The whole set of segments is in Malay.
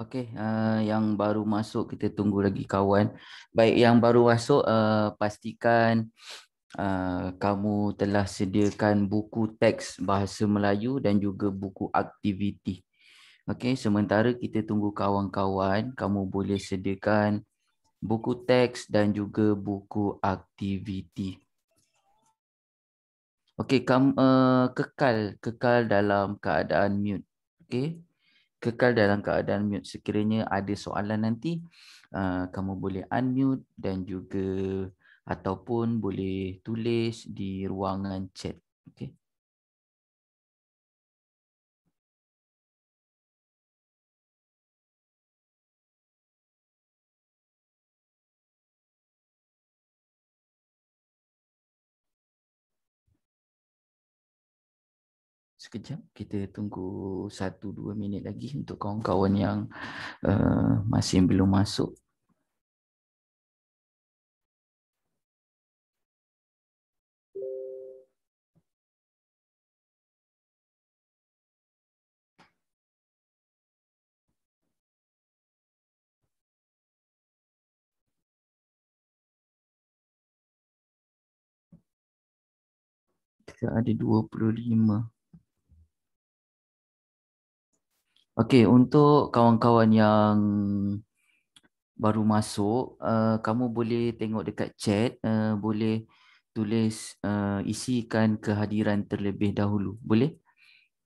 Okey, yang baru masuk kita tunggu lagi kawan. Baik, yang baru masuk pastikan kamu telah sediakan buku teks bahasa Melayu dan juga buku aktiviti. Okey, sementara kita tunggu kawan-kawan, kamu boleh sediakan buku teks dan juga buku aktiviti. Okey, kamu kekal dalam keadaan mute. Okey. Kekal dalam keadaan mute. Sekiranya ada soalan nanti, kamu boleh unmute dan juga ataupun boleh tulis di ruangan chat. Okey. Sekejap, kita tunggu 1-2 minit lagi untuk kawan-kawan yang masih belum masuk. Kita ada 25. Okey, untuk kawan-kawan yang baru masuk, kamu boleh tengok dekat chat, boleh tulis isikan kehadiran terlebih dahulu. Boleh?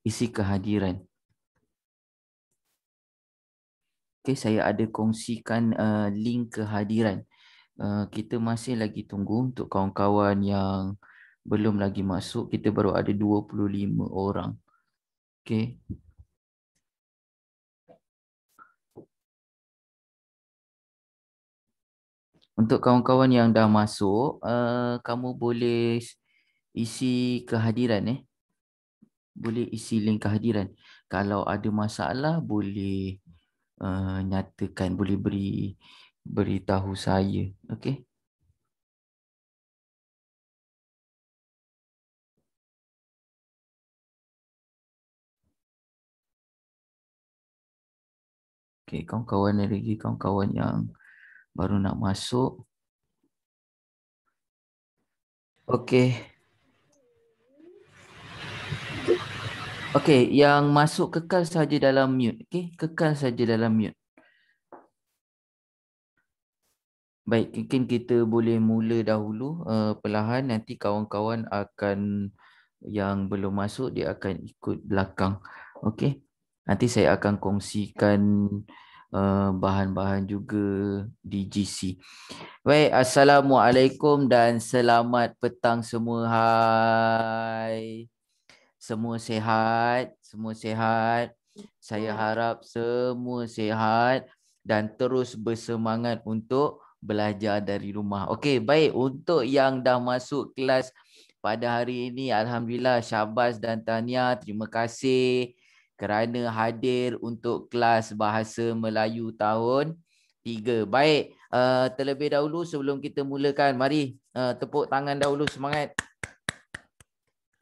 Isi kehadiran. Okey, saya ada kongsikan link kehadiran. Kita masih lagi tunggu untuk kawan-kawan yang belum lagi masuk. Kita baru ada 25 orang. Okey. Untuk kawan-kawan yang dah masuk, kamu boleh isi kehadiran boleh isi link kehadiran. Kalau ada masalah boleh nyatakan, boleh beritahu saya. Okey. Okey, kawan-kawan lagi, kawan-kawan yang baru nak masuk. Okey. Okey, yang masuk kekal saja dalam mute. Okey, kekal saja dalam mute. Baik, mungkin kita boleh mula dahulu perlahan, nanti kawan-kawan akan yang belum masuk dia akan ikut belakang. Okey. Nanti saya akan kongsikan bahan-bahan juga di GC. Baik, Assalamualaikum dan selamat petang semua. Hai. Semua sihat, semua sihat. Saya harap semua sihat dan terus bersemangat untuk belajar dari rumah. Okey, baik. Untuk yang dah masuk kelas pada hari ini, alhamdulillah, syabas dan tahniah. Terima kasih kerana hadir untuk kelas Bahasa Melayu tahun 3. Baik, terlebih dahulu sebelum kita mulakan, mari tepuk tangan dahulu, semangat.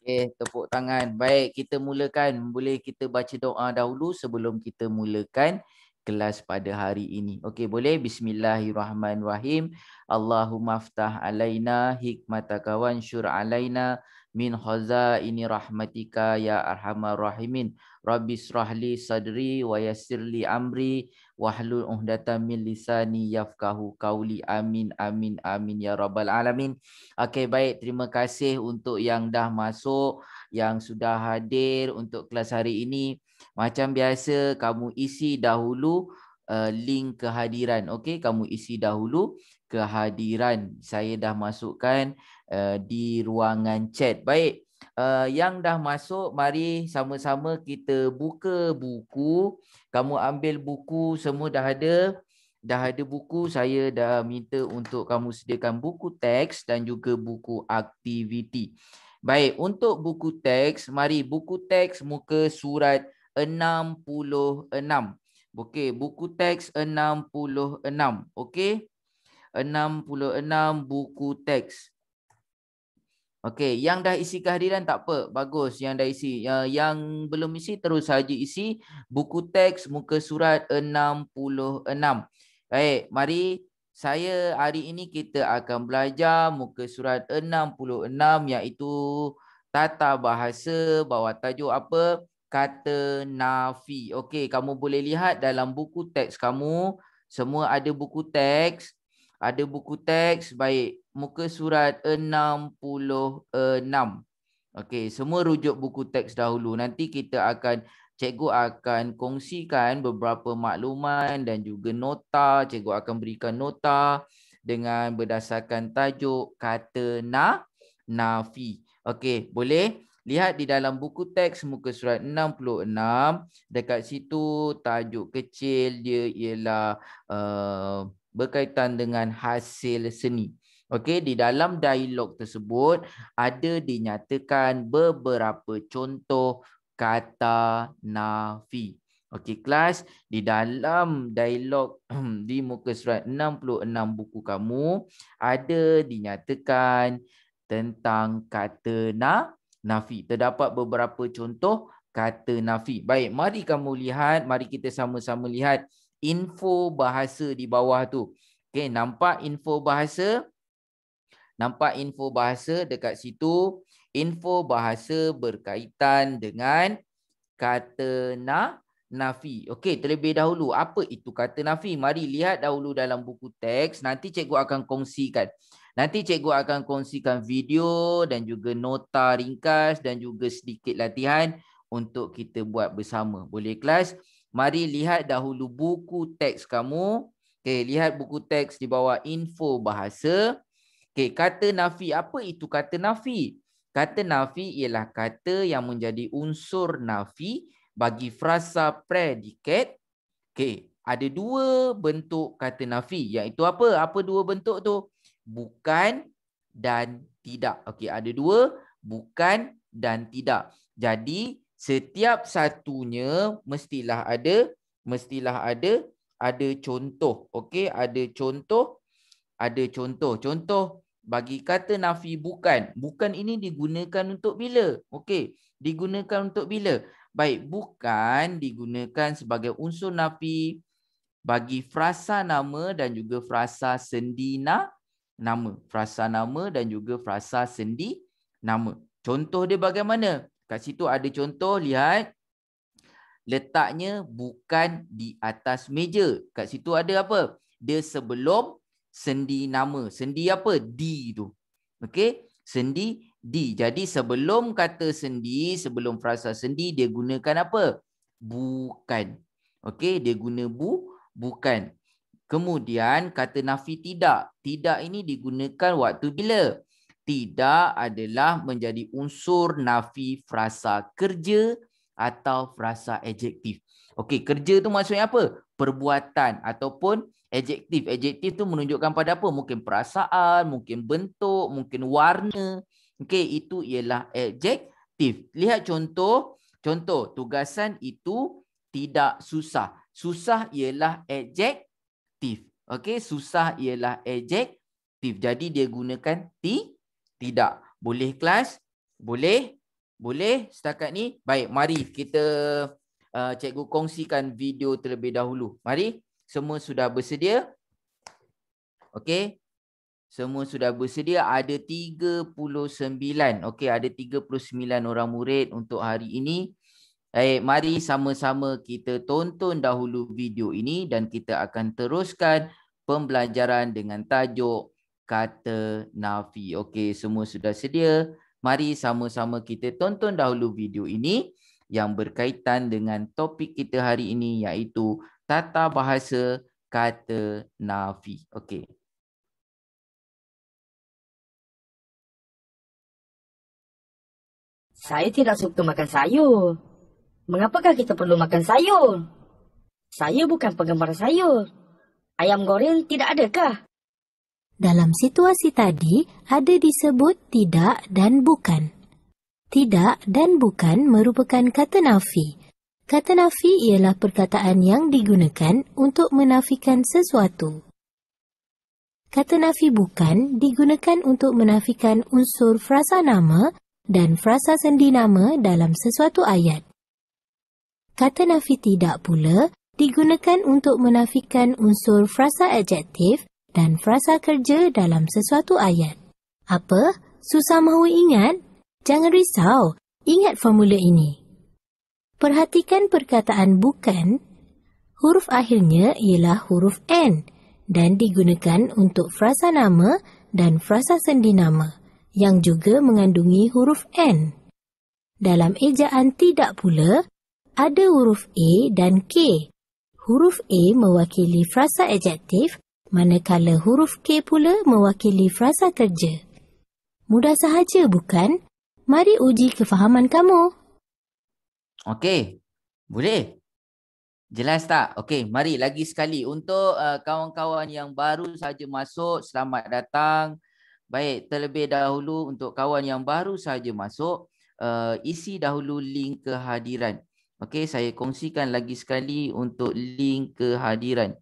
Tepuk tangan. Baik, kita mulakan. Boleh kita baca doa dahulu sebelum kita mulakan kelas pada hari ini. Okey, boleh? Bismillahirrahmanirrahim. Allahumma aftah alaina hikmataka wansyur alaina min khazaini rahmatika ya arhamar rahimin. Rabbi srahli sadri wa yassirli amri wahlul uhdatan min lisani yafqahu qauli. Amin amin amin ya rabbal alamin. Okey, baik, terima kasih untuk yang dah masuk, yang sudah hadir untuk kelas hari ini. Macam biasa, kamu isi dahulu link kehadiran. Okey, kamu isi dahulu kehadiran. Saya dah masukkan di ruangan chat. Baik, yang dah masuk, mari sama-sama kita buka buku. Kamu ambil buku, semua dah ada. Dah ada buku, saya dah minta untuk kamu sediakan buku teks dan juga buku aktiviti. Baik, untuk buku teks, mari buku teks muka surat 66. Okey, buku teks 66. Okey. 66 buku teks. Okey, yang dah isi kehadiran tak apa. Bagus yang dah isi. Yang belum isi terus saja isi buku teks muka surat 66. Baik, mari saya hari ini kita akan belajar muka surat 66 iaitu tata bahasa bawah tajuk apa? Kata nafi. Okey, kamu boleh lihat dalam buku teks kamu, semua ada buku teks. Ada buku teks, baik, muka surat 66. Okey, semua rujuk buku teks dahulu. Nanti cikgu akan kongsikan beberapa makluman dan juga nota. Cikgu akan berikan nota dengan berdasarkan tajuk kata nafi. Okey, boleh lihat di dalam buku teks muka surat 66. Dekat situ tajuk kecil dia ialah berkaitan dengan hasil seni. Okey, di dalam dialog tersebut ada dinyatakan beberapa contoh kata nafi. Okey, kelas, di dalam dialog di muka surat 66 buku kamu ada dinyatakan tentang kata nafi. Terdapat beberapa contoh kata nafi. Baik, mari kita sama-sama lihat info bahasa di bawah tu. Okey, nampak info bahasa? Nampak info bahasa dekat situ? Info bahasa berkaitan dengan kata nafi. Okey, terlebih dahulu apa itu kata nafi? Mari lihat dahulu dalam buku teks. Nanti cikgu akan kongsikan. Video dan juga nota ringkas dan juga sedikit latihan untuk kita buat bersama. Boleh kelas? Mari lihat dahulu buku teks kamu. Okey, lihat buku teks di bawah info bahasa. Okey, kata nafi. Apa itu kata nafi? Kata nafi ialah kata yang menjadi unsur nafi bagi frasa predikat. Okey, ada dua bentuk kata nafi, iaitu apa? Apa dua bentuk tu? Bukan dan tidak. Okey, ada dua, bukan dan tidak. Jadi setiap satunya mestilah ada contoh. Okey, ada contoh. Contoh bagi kata nafi bukan. Bukan ini digunakan untuk bila? Okey, digunakan untuk bila? Baik, bukan digunakan sebagai unsur nafi bagi frasa nama dan juga frasa sendi nama. Frasa nama dan juga frasa sendi nama. Contoh dia bagaimana? Kat situ ada contoh, lihat. Letaknya bukan di atas meja. Kat situ ada apa? Dia sebelum sendi nama. Sendi apa? Di tu. Okey? Sendi di. Jadi sebelum kata sendi, sebelum frasa sendi, dia gunakan apa? Bukan. Okey? Dia guna bukan. Kemudian kata nafi tidak. Tidak ini digunakan waktu bila? Tidak adalah menjadi unsur nafi frasa kerja atau frasa adjektif. Okey, kerja tu maksudnya apa? Perbuatan ataupun adjektif. Adjektif tu menunjukkan pada apa? Mungkin perasaan, mungkin bentuk, mungkin warna. Okey, itu ialah adjektif. Lihat contoh. Contoh, tugasan itu tidak susah. Susah ialah adjektif. Okey, susah ialah adjektif. Jadi dia gunakan tidak. Boleh kelas? Boleh? Boleh setakat ni? Baik, mari kita cikgu kongsikan video terlebih dahulu. Mari, semua sudah bersedia? Okey. Semua sudah bersedia. Ada 39. Okey, ada 39 orang murid untuk hari ini. Baik, mari sama-sama kita tonton dahulu video ini dan kita akan teruskan pembelajaran dengan tajuk kata nafi. Okey, semua sudah sedia? Mari sama-sama kita tonton dahulu video ini yang berkaitan dengan topik kita hari ini, iaitu tata bahasa kata nafi. Okey. Saya tidak suka makan sayur. Mengapakah kita perlu makan sayur? Saya bukan penggemar sayur. Ayam goreng tidak adakah? Dalam situasi tadi, ada disebut tidak dan bukan. Tidak dan bukan merupakan kata nafi. Kata nafi ialah perkataan yang digunakan untuk menafikan sesuatu. Kata nafi bukan digunakan untuk menafikan unsur frasa nama dan frasa sendi nama dalam sesuatu ayat. Kata nafi tidak pula digunakan untuk menafikan unsur frasa adjektif dan frasa kerja dalam sesuatu ayat. Apa? Susah mahu ingat? Jangan risau, ingat formula ini. Perhatikan perkataan bukan. Huruf akhirnya ialah huruf N dan digunakan untuk frasa nama dan frasa sendi nama yang juga mengandungi huruf N. Dalam ejaan tidak pula, ada huruf A dan K. Huruf A mewakili frasa adjektif, manakala huruf K pula mewakili frasa kerja. Mudah sahaja, bukan? Mari uji kefahaman kamu. Okey. Boleh? Jelas tak? Okey, mari lagi sekali untuk kawan-kawan yang baru saja masuk, selamat datang. Baik, terlebih dahulu untuk kawan yang baru saja masuk, isi dahulu link kehadiran. Okey, saya kongsikan lagi sekali untuk link kehadiran.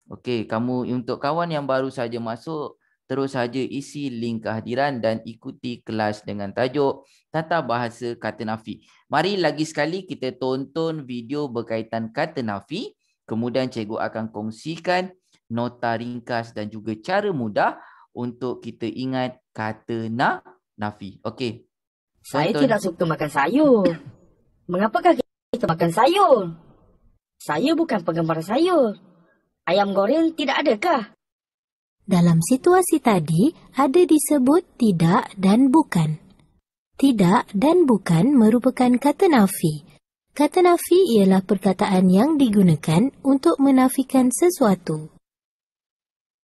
Okey, untuk kawan yang baru saja masuk, terus saja isi link kehadiran dan ikuti kelas dengan tajuk Tata Bahasa Kata Nafi. Mari lagi sekali kita tonton video berkaitan kata nafi, kemudian cikgu akan kongsikan nota ringkas dan juga cara mudah untuk kita ingat kata nafi. Okey. Saya tidak suka makan sayur. Mengapakah kita makan sayur? Saya bukan penggemar sayur. Ayam goreng tidak adakah? Dalam situasi tadi, ada disebut tidak dan bukan. Tidak dan bukan merupakan kata nafi. Kata nafi ialah perkataan yang digunakan untuk menafikan sesuatu.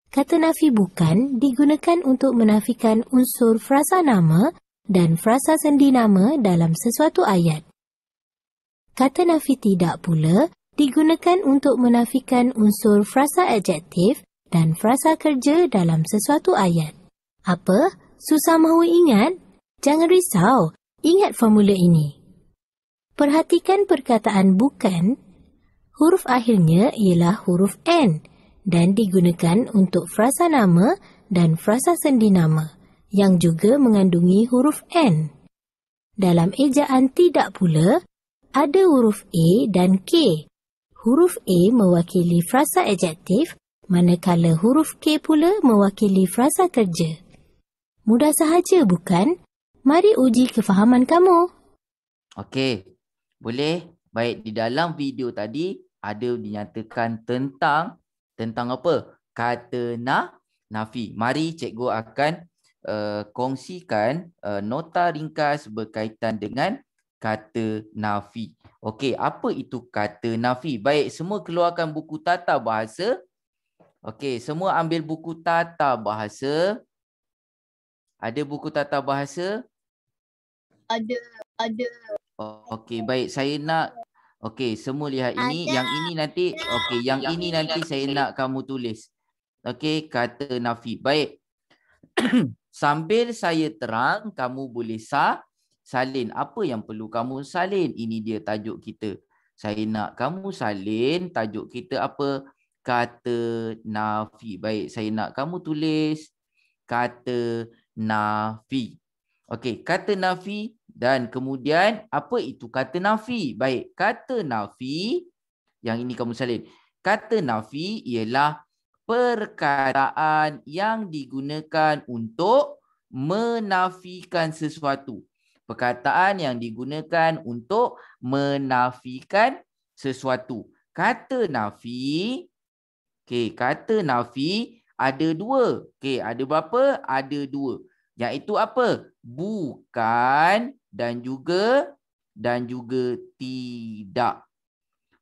Kata nafi bukan digunakan untuk menafikan unsur frasa nama dan frasa sendi nama dalam sesuatu ayat. Kata nafi tidak pula digunakan untuk menafikan unsur frasa adjektif dan frasa kerja dalam sesuatu ayat. Apa? Susah mahu ingat? Jangan risau, ingat formula ini. Perhatikan perkataan bukan. Huruf akhirnya ialah huruf N dan digunakan untuk frasa nama dan frasa sendi nama yang juga mengandungi huruf N. Dalam ejaan tidak pula, ada huruf A dan K. Huruf A mewakili frasa adjektif, manakala huruf K pula mewakili frasa kerja. Mudah sahaja, bukan? Mari uji kefahaman kamu. Okey. Boleh? Baik, di dalam video tadi ada dinyatakan tentang apa? Kata nafi. Mari cikgu akan kongsikan nota ringkas berkaitan dengan kata nafi. Okey, apa itu kata nafi? Baik, semua keluarkan buku tata bahasa. Okey, semua ambil buku tata bahasa. Ada buku tata bahasa? Ada. Okey, baik. Saya nak semua lihat ini. Ada. Yang ini nanti yang ini nanti saya nak kamu tulis. Okey, kata nafi. Baik. Sambil saya terang, kamu boleh salin. Apa yang perlu kamu salin? Ini dia tajuk kita. Saya nak kamu salin tajuk kita apa? Kata nafi. Baik, saya nak kamu tulis kata nafi. Okey, kata nafi dan kemudian apa itu kata nafi? Baik, kata nafi yang ini kamu salin. Kata nafi ialah perkataan yang digunakan untuk menafikan sesuatu. Perkataan yang digunakan untuk menafikan sesuatu. Kata nafi, kata nafi ada dua. Ada berapa? Ada dua. Iaitu apa? Bukan dan juga tidak.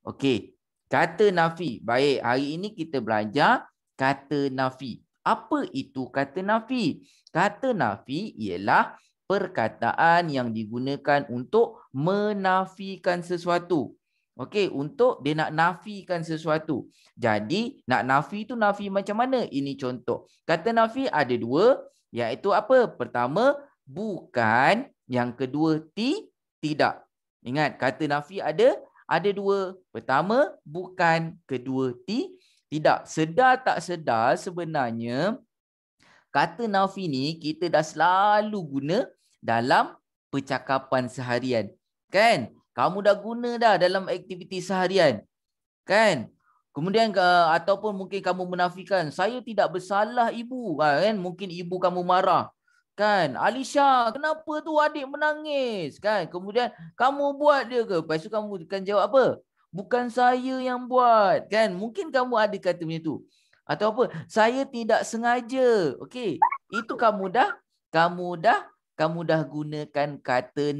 Okey. Kata nafi. Baik, hari ini kita belajar kata nafi. Apa itu kata nafi? Kata nafi ialah perkataan yang digunakan untuk menafikan sesuatu. Okey, untuk dia nak nafikan sesuatu. Jadi, nak nafi tu nafi macam mana? Ini contoh. Kata nafi ada dua, iaitu apa? Pertama, bukan. Yang kedua, tidak. Ingat, kata nafi ada dua. Pertama, bukan. Kedua, tidak. Tidak. Sedar tak sedar sebenarnya kata nafi ni kita dah selalu guna dalam percakapan seharian. Kan? Kamu dah guna dah dalam aktiviti seharian. Kan? Kemudian ataupun mungkin kamu menafikan, saya tidak bersalah ibu. Kan? Mungkin ibu kamu marah. Kan? Alisha, kenapa tu adik menangis? Kan? Kemudian kamu buat dia ke? Lepas tu kamu akan jawab apa? Bukan saya yang buat. Kan? Mungkin kamu ada kata macam tu. Atau apa? Saya tidak sengaja. Okey. Itu kamu dah gunakan kata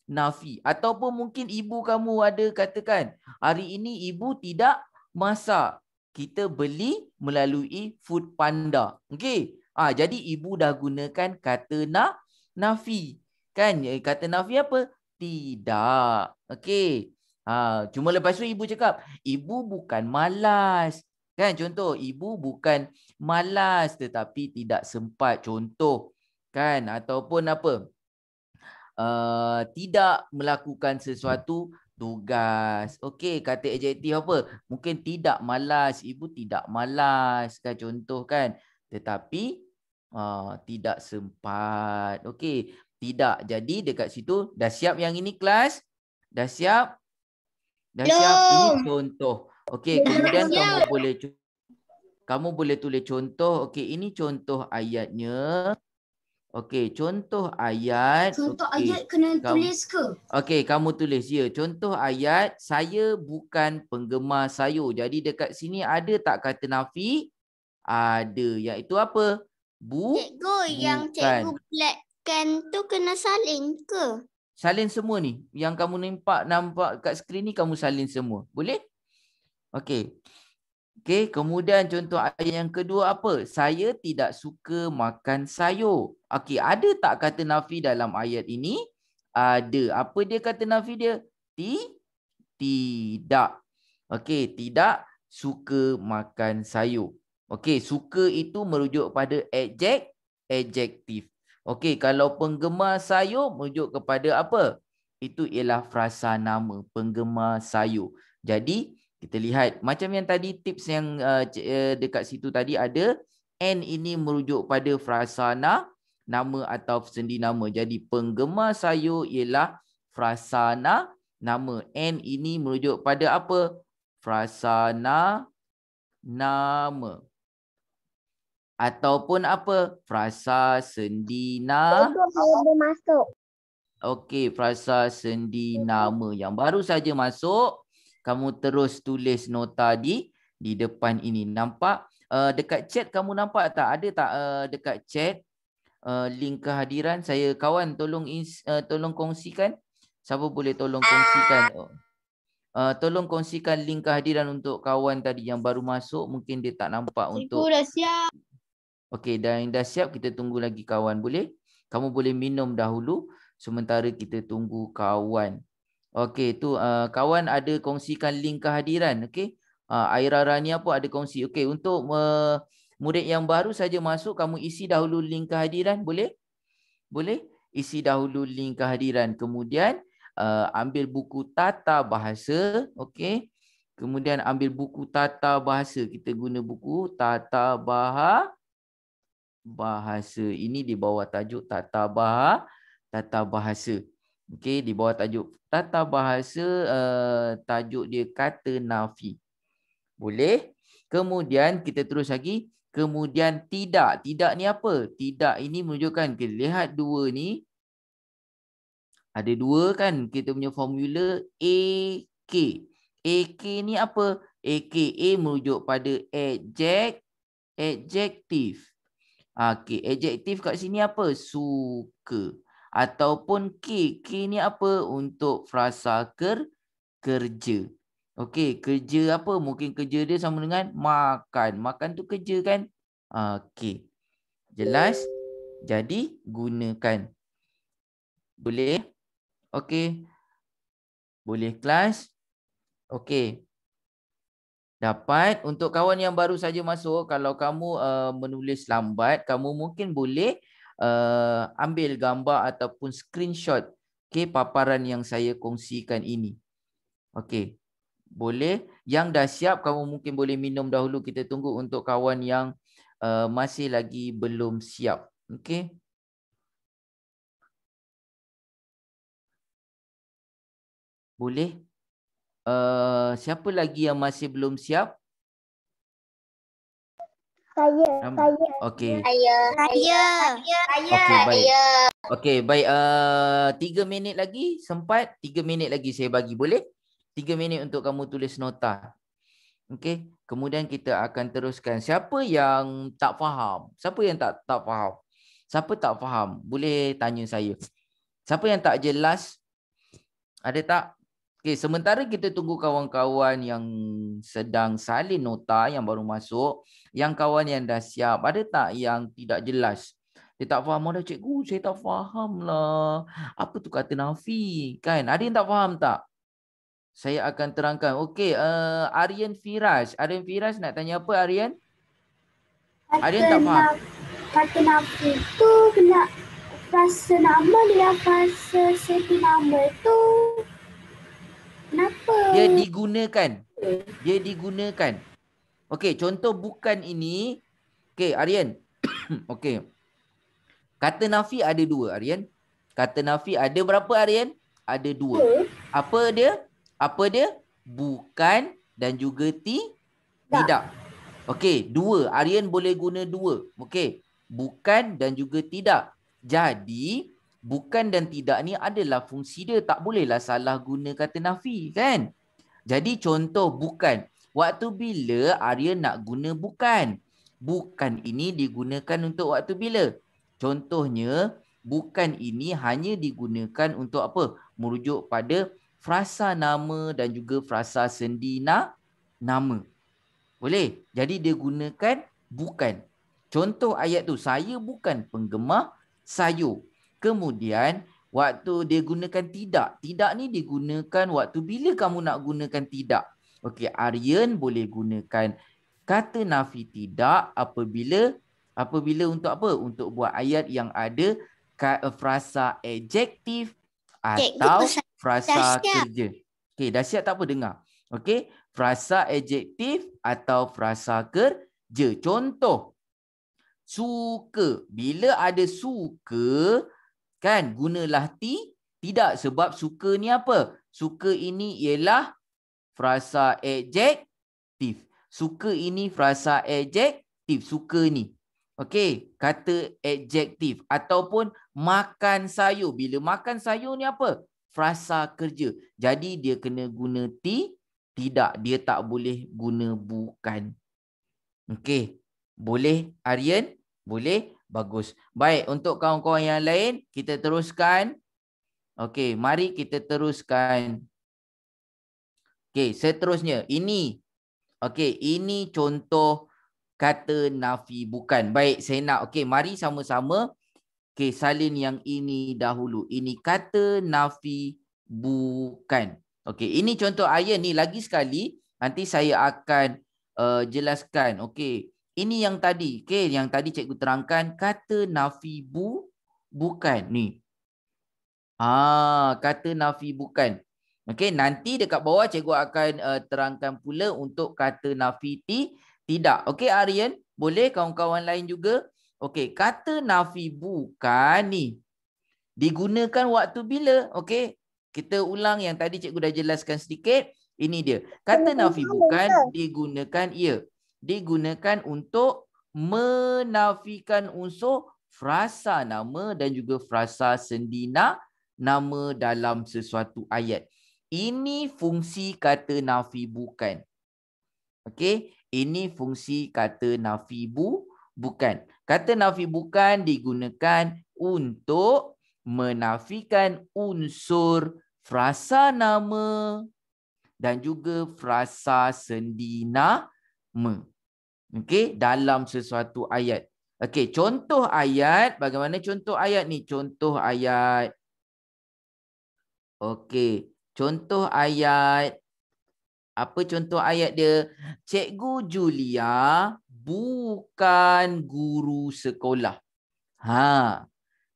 nafi. Ataupun mungkin ibu kamu ada katakan, hari ini ibu tidak masak. Kita beli melalui Food Panda. Okey. Jadi ibu dah gunakan kata nafi. Kan? Kata nafi apa? Tidak. Okey. Cuma lepas tu ibu cakap, ibu bukan malas. Kan? Contoh, ibu bukan malas tetapi tidak sempat. Contoh. Kan? Ataupun apa? Tidak melakukan sesuatu tugas. Okey, kata adjektif apa? Mungkin tidak malas. Ibu tidak malas. Kan? Contoh kan? Tetapi tidak sempat. Okey, tidak. Jadi dekat situ dah siap yang ini kelas? Dah siap? Dah siap? Ini contoh. Okey, kemudian kamu boleh tulis contoh. Okey, ini contoh ayatnya. Okey, contoh ayat. Contoh ayat kena tulis ke? Okey, kamu tulis ya. Contoh ayat, saya bukan penggemar sayur. Jadi dekat sini ada tak kata nafi? Ada. Iaitu apa? Cikgu, yang cikgu blackkan tu kena salin ke? Salin semua ni. Yang kamu nampak kat skrin ni kamu salin semua. Boleh? Okey. Okey, kemudian contoh ayat yang kedua apa? Saya tidak suka makan sayur. Okey, ada tak kata nafi dalam ayat ini? Ada. Apa dia kata nafi dia? Tidak. Okey, tidak suka makan sayur. Okey, suka itu merujuk pada adjektif. Okey, kalau penggemar sayur merujuk kepada apa? Itu ialah frasa nama, penggemar sayur. Jadi, kita lihat macam yang tadi tips yang dekat situ tadi ada, and ini merujuk pada frasa nama atau sendi nama. Jadi, penggemar sayur ialah frasa nama. And ini merujuk pada apa? Frasa nama. Ataupun apa? Frasa sendi Okey, frasa sendi nama yang baru saja masuk. Kamu terus tulis nota di depan ini. Nampak? Dekat chat kamu nampak tak? Ada tak dekat chat link kehadiran? Saya kawan tolong kongsikan. Siapa boleh tolong kongsikan? Tolong kongsikan link kehadiran untuk kawan tadi yang baru masuk. Mungkin dia tak nampak untuk. Cikgu dah siap. Okey, dah siap. Kita tunggu lagi kawan. Boleh? Kamu boleh minum dahulu sementara kita tunggu kawan. Okey, tu kawan ada kongsikan link kehadiran. Okey. Aira Rania pun ada kongsi. Okey, untuk murid yang baru saja masuk, kamu isi dahulu link kehadiran. Boleh? Boleh? Isi dahulu link kehadiran. Kemudian ambil buku tata bahasa. Okey. Kemudian ambil buku tata bahasa. Kita guna buku tata bahasa. Ini di bawah tajuk tata bahasa. Okey, di bawah tajuk tata bahasa, tajuk dia kata nafi. Boleh? Kemudian kita terus lagi. Kemudian tidak. Tidak ni apa? Tidak ini menunjukkan, kita lihat dua ni. Ada dua kan kita punya formula AK. AK ni apa? AKA merujuk pada adjektif. Okey, adjektif kat sini apa? Suka. Ataupun K. K ni apa? Untuk frasa kerja. Okey, kerja apa? Mungkin kerja dia sama dengan makan. Makan tu kerja kan? Okey. Jelas? Jadi, gunakan. Boleh? Okey. Boleh kelas? Okey. Dapat. Untuk kawan yang baru saja masuk, kalau kamu menulis lambat, kamu mungkin boleh ambil gambar ataupun screenshot paparan yang saya kongsikan ini. Okey. Boleh. Yang dah siap, kamu mungkin boleh minum dahulu. Kita tunggu untuk kawan yang masih lagi belum siap. Okey. Boleh. Siapa lagi yang masih belum siap? Saya. Okey. Saya. Okey, baik. Okey, baik. 3 minit lagi sempat. 3 minit lagi saya bagi. Boleh? 3 minit untuk kamu tulis nota. Okey. Kemudian kita akan teruskan. Siapa yang tak faham? Siapa yang tak faham? Siapa tak faham? Boleh tanya saya. Siapa yang tak jelas? Ada tak? Okey, sementara kita tunggu kawan-kawan yang sedang salin nota yang baru masuk, yang kawan yang dah siap, ada tak yang tidak jelas? Dia tak faham, ada cikgu, saya tak faham lah. Apa tu kata nafi? Kan? Ada yang tak faham tak? Saya akan terangkan. Okey, Aryan Firaj. Aryan Firaj nak tanya apa, Aryan? Aryan tak faham. Kata nafi tu kena frasa nama dengan frasa seti nama tu. Kenapa? Dia digunakan. Okey, contoh bukan ini. Okey, Aryan. Okey. Kata nafi ada 2, Aryan. Kata nafi ada berapa, Aryan? Ada 2. Apa dia? Bukan dan juga tidak. Okey, 2. Aryan boleh guna 2. Okey. Bukan dan juga tidak. Jadi, bukan dan tidak ni adalah fungsi dia. Tak bolehlah salah guna kata nafi, kan? Jadi contoh bukan. Waktu bila Aryan nak guna bukan? Bukan ini digunakan untuk waktu bila? Contohnya, bukan ini hanya digunakan untuk apa? Merujuk pada frasa nama dan juga frasa sendi nama. Boleh? Jadi dia gunakan bukan. Contoh ayat tu, saya bukan penggemar sayur. Kemudian, waktu dia gunakan tidak. Tidak ni digunakan waktu bila kamu nak gunakan tidak. Okey, Aryan boleh gunakan kata nafi tidak apabila untuk apa? Untuk buat ayat yang ada frasa adjektif atau frasa kerja. Okey, dah siap tak apa dengar. Okey, frasa adjektif atau frasa kerja. Contoh, suka. Bila ada suka, kan gunalah tidak, sebab suka ni apa? Suka ini ialah frasa adjektif. Suka ini frasa adjektif. Suka ni. Okey, kata adjektif. Ataupun makan sayur. Bila makan sayur ni apa? Frasa kerja. Jadi dia kena guna tidak. Dia tak boleh guna bukan. Okey. Boleh, Aryan? Boleh? Bagus. Baik, untuk kawan-kawan yang lain, kita teruskan. Okey, mari kita teruskan. Okey, seterusnya. Ini. Okey, ini contoh kata nafi bukan. Baik, saya nak. Okey, mari sama-sama. Okey, salin yang ini dahulu. Ini kata nafi bukan. Okey, ini contoh ayat ni. Lagi sekali, nanti saya akan jelaskan. Okey, ini yang tadi. Okey, yang tadi cikgu terangkan. Kata nafi bukan. Ni. Kata nafi bukan. Okey, nanti dekat bawah cikgu akan terangkan pula untuk kata nafi tidak. Okey, Aryan, boleh kawan-kawan lain juga? Okey, kata nafi bukan ni digunakan waktu bila? Okey, kita ulang yang tadi cikgu dah jelaskan sedikit. Ini dia. Kata nafi bukan digunakan untuk menafikan unsur frasa nama dan juga frasa sendi nama dalam sesuatu ayat. Ini fungsi kata nafi bukan. Okey, ini fungsi kata nafi bukan. Kata nafi bukan digunakan untuk menafikan unsur frasa nama dan juga frasa sendi nama. Okey, dalam sesuatu ayat. Okey, contoh ayat. Bagaimana contoh ayat ni? Contoh ayat. Okey. Contoh ayat, apa contoh ayat dia? Cikgu Julia bukan guru sekolah.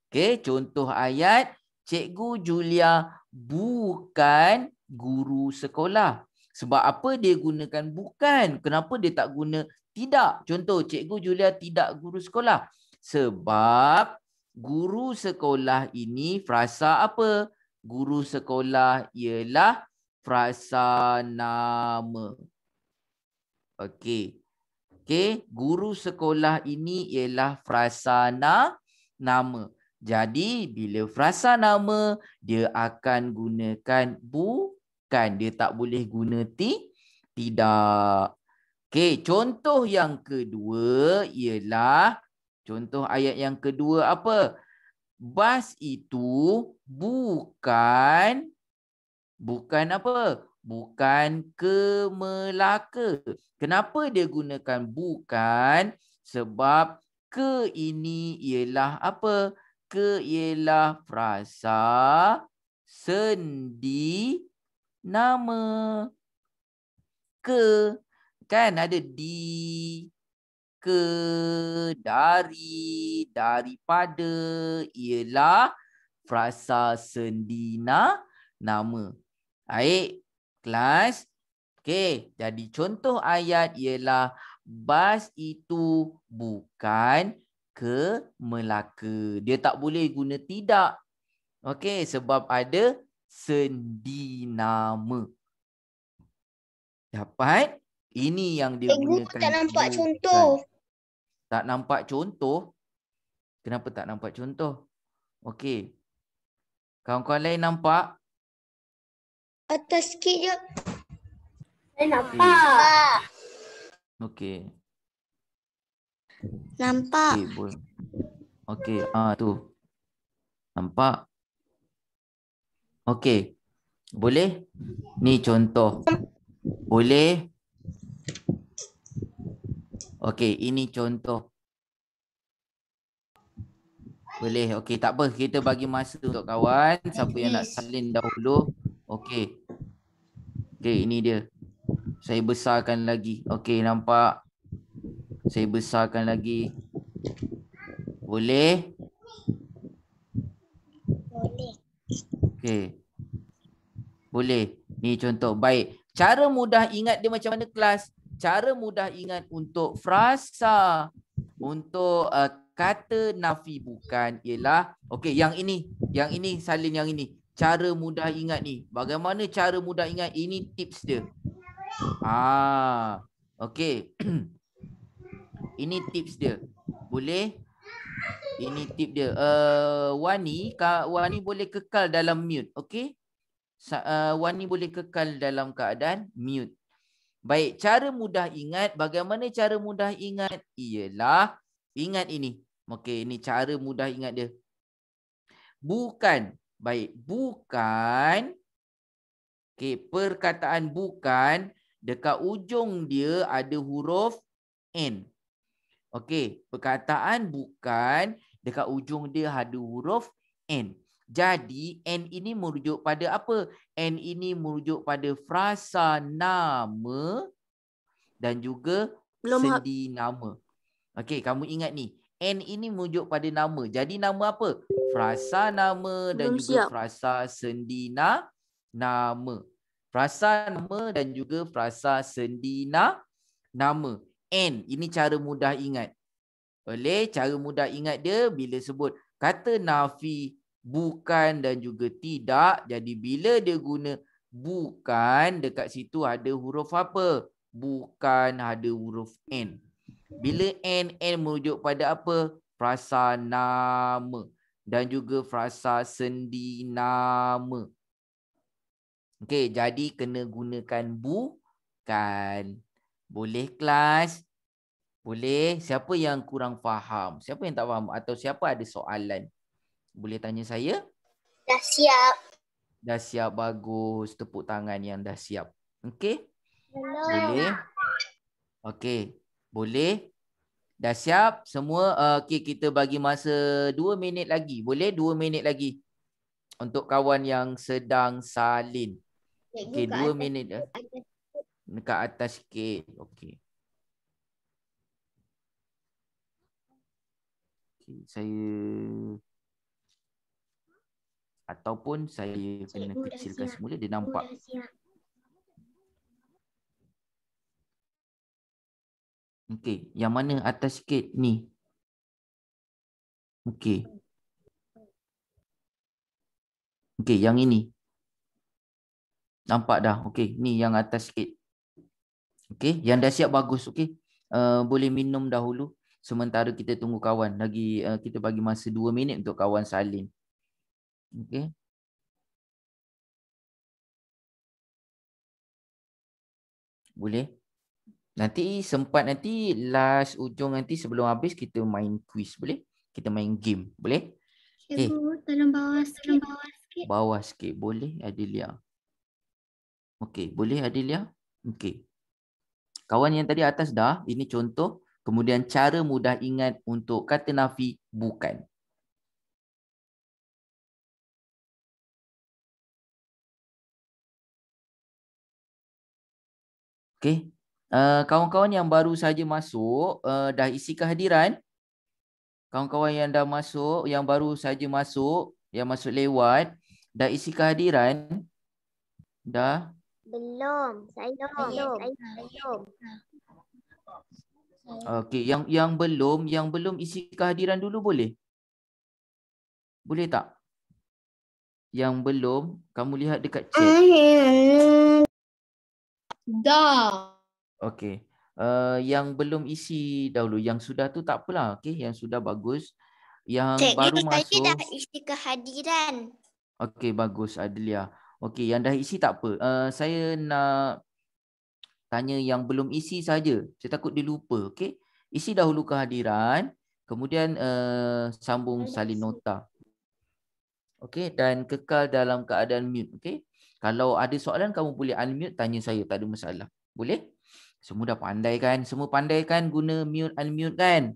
Okey, contoh ayat, Cikgu Julia bukan guru sekolah. Sebab apa dia gunakan bukan? Kenapa dia tak guna tidak? Contoh, Cikgu Julia tidak guru sekolah. Sebab guru sekolah ini frasa apa? Guru sekolah ialah frasa nama. Okey. Okey, guru sekolah ini ialah frasa nama. Jadi bila frasa nama dia akan gunakan bukan, dia tak boleh guna tidak. Okey, contoh yang kedua ialah contoh ayat yang kedua apa? Bas itu bukan apa? Bukan ke Melaka. Kenapa dia gunakan bukan? Sebab ke ini ialah apa? Ke ialah frasa sendi nama. Ke kan ada di, ke, dari, daripada ialah frasa sendi nama. Baik, kelas. Okey, jadi contoh ayat ialah bas itu bukan ke Melaka. Dia tak boleh guna tidak. Okey, sebab ada sendi nama. Dapat? Ini yang dia Cikgu gunakan. tak nampak bukan. contoh. Tak nampak contoh? Kenapa tak nampak contoh? Okey. Kawan-kawan lain nampak? Atas sikit je. Saya nampak. Okey. Nampak. Okey, boleh. Okey, tu. Nampak? Okey. Boleh? Ni contoh. Boleh? Okey, ini contoh. Boleh. Okey, tak apa. Kita bagi masa untuk kawan. Siapa yang nak salin dahulu. Okey. Okey, ini dia. Saya besarkan lagi. Okey, nampak? Saya besarkan lagi. Boleh? Boleh. Okey. Boleh. Ni contoh. Baik. Cara mudah ingat dia macam mana kelas? Cara mudah ingat untuk frasa, untuk kata nafi bukan ialah, okey, yang ini salin yang ini. Cara mudah ingat ni. Bagaimana cara mudah ingat? Ini tips dia. Okey. Ini tips dia. Boleh? Ini tip dia. Wani boleh kekal dalam mute, okey? Wani boleh kekal dalam keadaan mute. Baik, cara mudah ingat. Bagaimana cara mudah ingat? Ialah, ingat ini. Okey, ini cara mudah ingat dia. Bukan. Baik, bukan. Okey, perkataan bukan, dekat ujung dia ada huruf N. Okey, perkataan bukan, dekat ujung dia ada huruf N. Jadi, N ini merujuk pada apa? N ini merujuk pada frasa nama dan juga sendi nama. Okey, kamu ingat ni. N ini merujuk pada nama. Jadi, nama apa? Frasa nama dan juga frasa sendi nama. Frasa nama dan juga frasa sendi nama. N, ini cara mudah ingat. Boleh? Cara mudah ingat dia bila sebut kata nafi bukan dan juga tidak. Jadi bila dia guna bukan, dekat situ ada huruf apa? Bukan, ada huruf N. Bila N merujuk pada apa? Frasa nama dan juga frasa sendi nama. Okey, jadi kena gunakan bukan. Boleh kelas? Boleh. Siapa yang kurang faham? Siapa yang tak faham? Atau siapa ada soalan? Boleh tanya saya? Dah siap. Dah siap, bagus. Tepuk tangan yang dah siap. Okey? Belum. Boleh? Okey. Boleh? Dah siap semua? Okey, kita bagi masa 2 minit lagi. Boleh? 2 minit lagi. Untuk kawan yang sedang salin. Okey, 2 minit dah. Dekat atas sikit. Okey. Saya ataupun saya kena kecilkan semula dia nampak. Okey, yang mana atas sikit ni? Okey. Okey, yang ini. Nampak dah. Okey, ni yang atas sikit. Okey, yang dah siap bagus. Okey. Boleh minum dahulu sementara kita tunggu kawan. Lagi kita bagi masa 2 minit untuk kawan salin. Okey. Boleh? Nanti sempat nanti last ujung nanti sebelum habis kita main quiz. Boleh? Kita main game. Boleh? Cikgu, tolong bawah sikit. Bawah sikit. Boleh Adelia? Okey, boleh Adelia? Okey. Kawan yang tadi atas dah, ini contoh. Kemudian cara mudah ingat untuk kata nafi bukan. Okey. Kawan-kawan yang baru saja masuk, dah isi kehadiran? Kawan-kawan yang dah masuk, yang baru saja masuk, yang masuk lewat, dah isi kehadiran? Dah? Belum. Saya belum. Okey, yang belum isi kehadiran dulu boleh? Boleh tak? Yang belum, kamu lihat dekat chat. Dah. Okey. Yang belum isi dahulu, yang sudah tu tak apalah. Okey, yang sudah bagus. Yang baru masuk. Saya dah isi kehadiran. Okey, bagus Adelia. Okey, yang dah isi tak apa. Saya nak tanya yang belum isi saja. Saya takut dia lupa. Okey. Isi dahulu kehadiran, kemudian sambung salin nota. Okey, dan kekal dalam keadaan mute. Okey. Kalau ada soalan kamu boleh unmute tanya saya, tak ada masalah. Boleh? Semua dah pandai kan? Semua pandai kan guna mute unmute kan?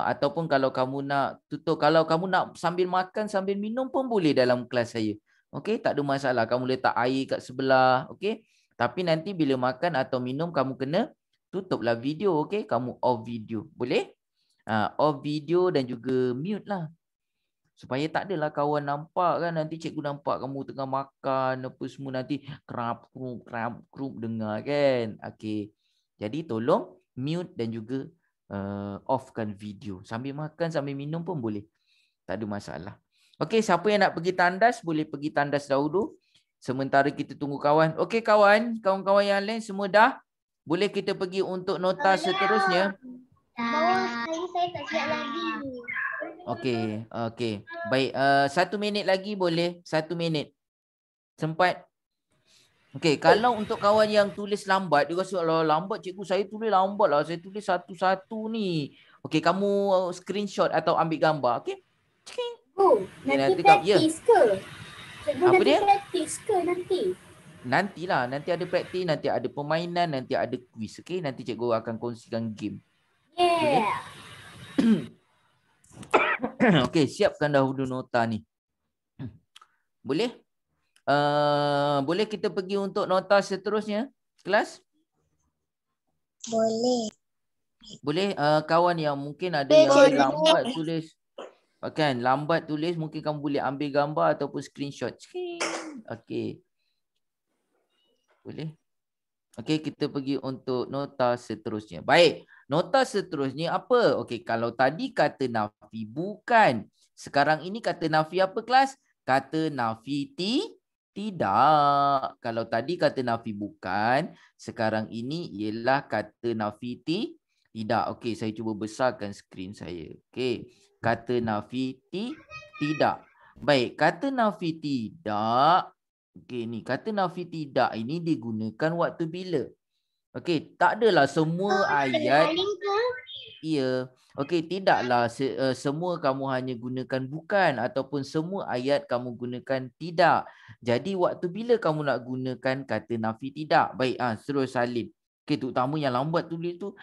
Ataupun kalau kamu nak tutup, kalau kamu nak sambil makan sambil minum pun boleh dalam kelas saya. Okey, tak ada masalah. Kamu letak air kat sebelah, okey? Tapi nanti bila makan atau minum kamu kena tutuplah video, okey? Kamu off video. Boleh? Off video dan juga mute lah. Supaya tak adalah kawan nampak kan, nanti cikgu nampak kamu tengah makan apa semua, nanti krap krup dengar kan. Okey. Jadi tolong mute dan juga offkan video. Sambil makan sambil minum pun boleh. Tak ada masalah. Okey, siapa yang nak pergi tandas boleh pergi tandas dahulu. Sementara kita tunggu kawan. Okey kawan, kawan-kawan yang lain semua dah? Boleh kita pergi untuk nota seterusnya? Bawah saya tak siap lagi. Okey, okey. Baik, 1 minit lagi boleh? 1 minit. Sempat? Okey, kalau untuk kawan yang tulis lambat, dia rasa lambat cikgu, saya tulis lambat lah. Saya tulis satu-satu ni. Okey, kamu screenshot atau ambil gambar. Okey? Nanti praktis ke? Cikgu Apa nanti dia? praktis ke nanti? Nantilah, nanti ada praktis, nanti ada permainan, nanti ada quiz. Okey, nanti cikgu akan kongsikan game. Boleh? Okey, siapkan dahulu nota ni. Boleh? Boleh kita pergi untuk nota seterusnya, kelas? Boleh. Boleh, kawan yang mungkin ada yang lambat tulis. Kan, lambat tulis, mungkin kamu boleh ambil gambar ataupun screenshot. Okey. Boleh? Okey, kita pergi untuk nota seterusnya. Baik, nota seterusnya apa? Okey, kalau tadi kata nafi bukan. Sekarang ini kata nafi apa kelas? Kata nafi tidak. Kalau tadi kata nafi bukan, sekarang ini ialah kata nafi tidak. Okey, saya cuba besarkan skrin saya. Okey, kata nafi tidak. Baik, kata nafi tidak. Okey, ni kata nafi tidak ini digunakan waktu bila? Okey, tak adalah semua ayat. Ya. Okey, tidaklah semua kamu hanya gunakan bukan ataupun semua ayat kamu gunakan tidak. Jadi waktu bila kamu nak gunakan kata nafi tidak? Baik, terus salin. Okey, terutama yang lambat tulis tu,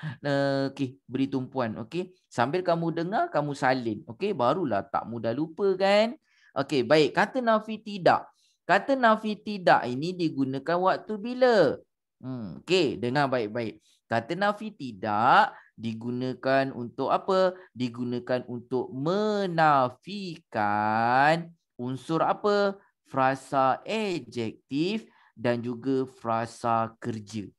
okey, beri tumpuan. Okey, sambil kamu dengar, kamu salin. Okey, barulah tak mudah lupa kan? Okey, baik, kata nafi tidak. Kata nafi tidak ini digunakan waktu bila? Okey, dengar baik-baik. Kata nafi tidak digunakan untuk apa? Digunakan untuk menafikan unsur apa? Frasa adjektif dan juga frasa kerja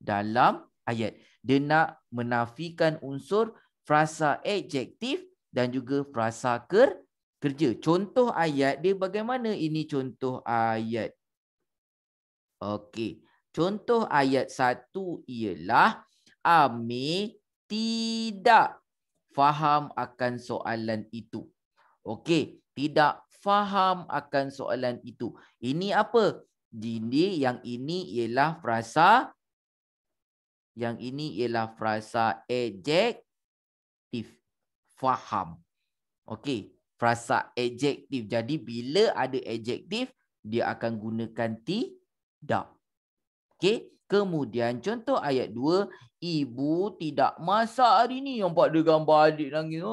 dalam ayat. Dia nak menafikan unsur frasa adjektif dan juga frasa kerja. Contoh ayat dia bagaimana? Ini contoh ayat. Okey. Contoh ayat 1 ialah Amir tidak faham akan soalan itu. Okey, tidak faham akan soalan itu. Ini apa? Yang ini ialah frasa adjektif. Faham. Okey, frasa adjektif. Jadi bila ada adjektif, dia akan gunakan tidak. Okey, kemudian contoh ayat 2, ibu tidak masak hari ni. Nampak dia gambar adik nangis.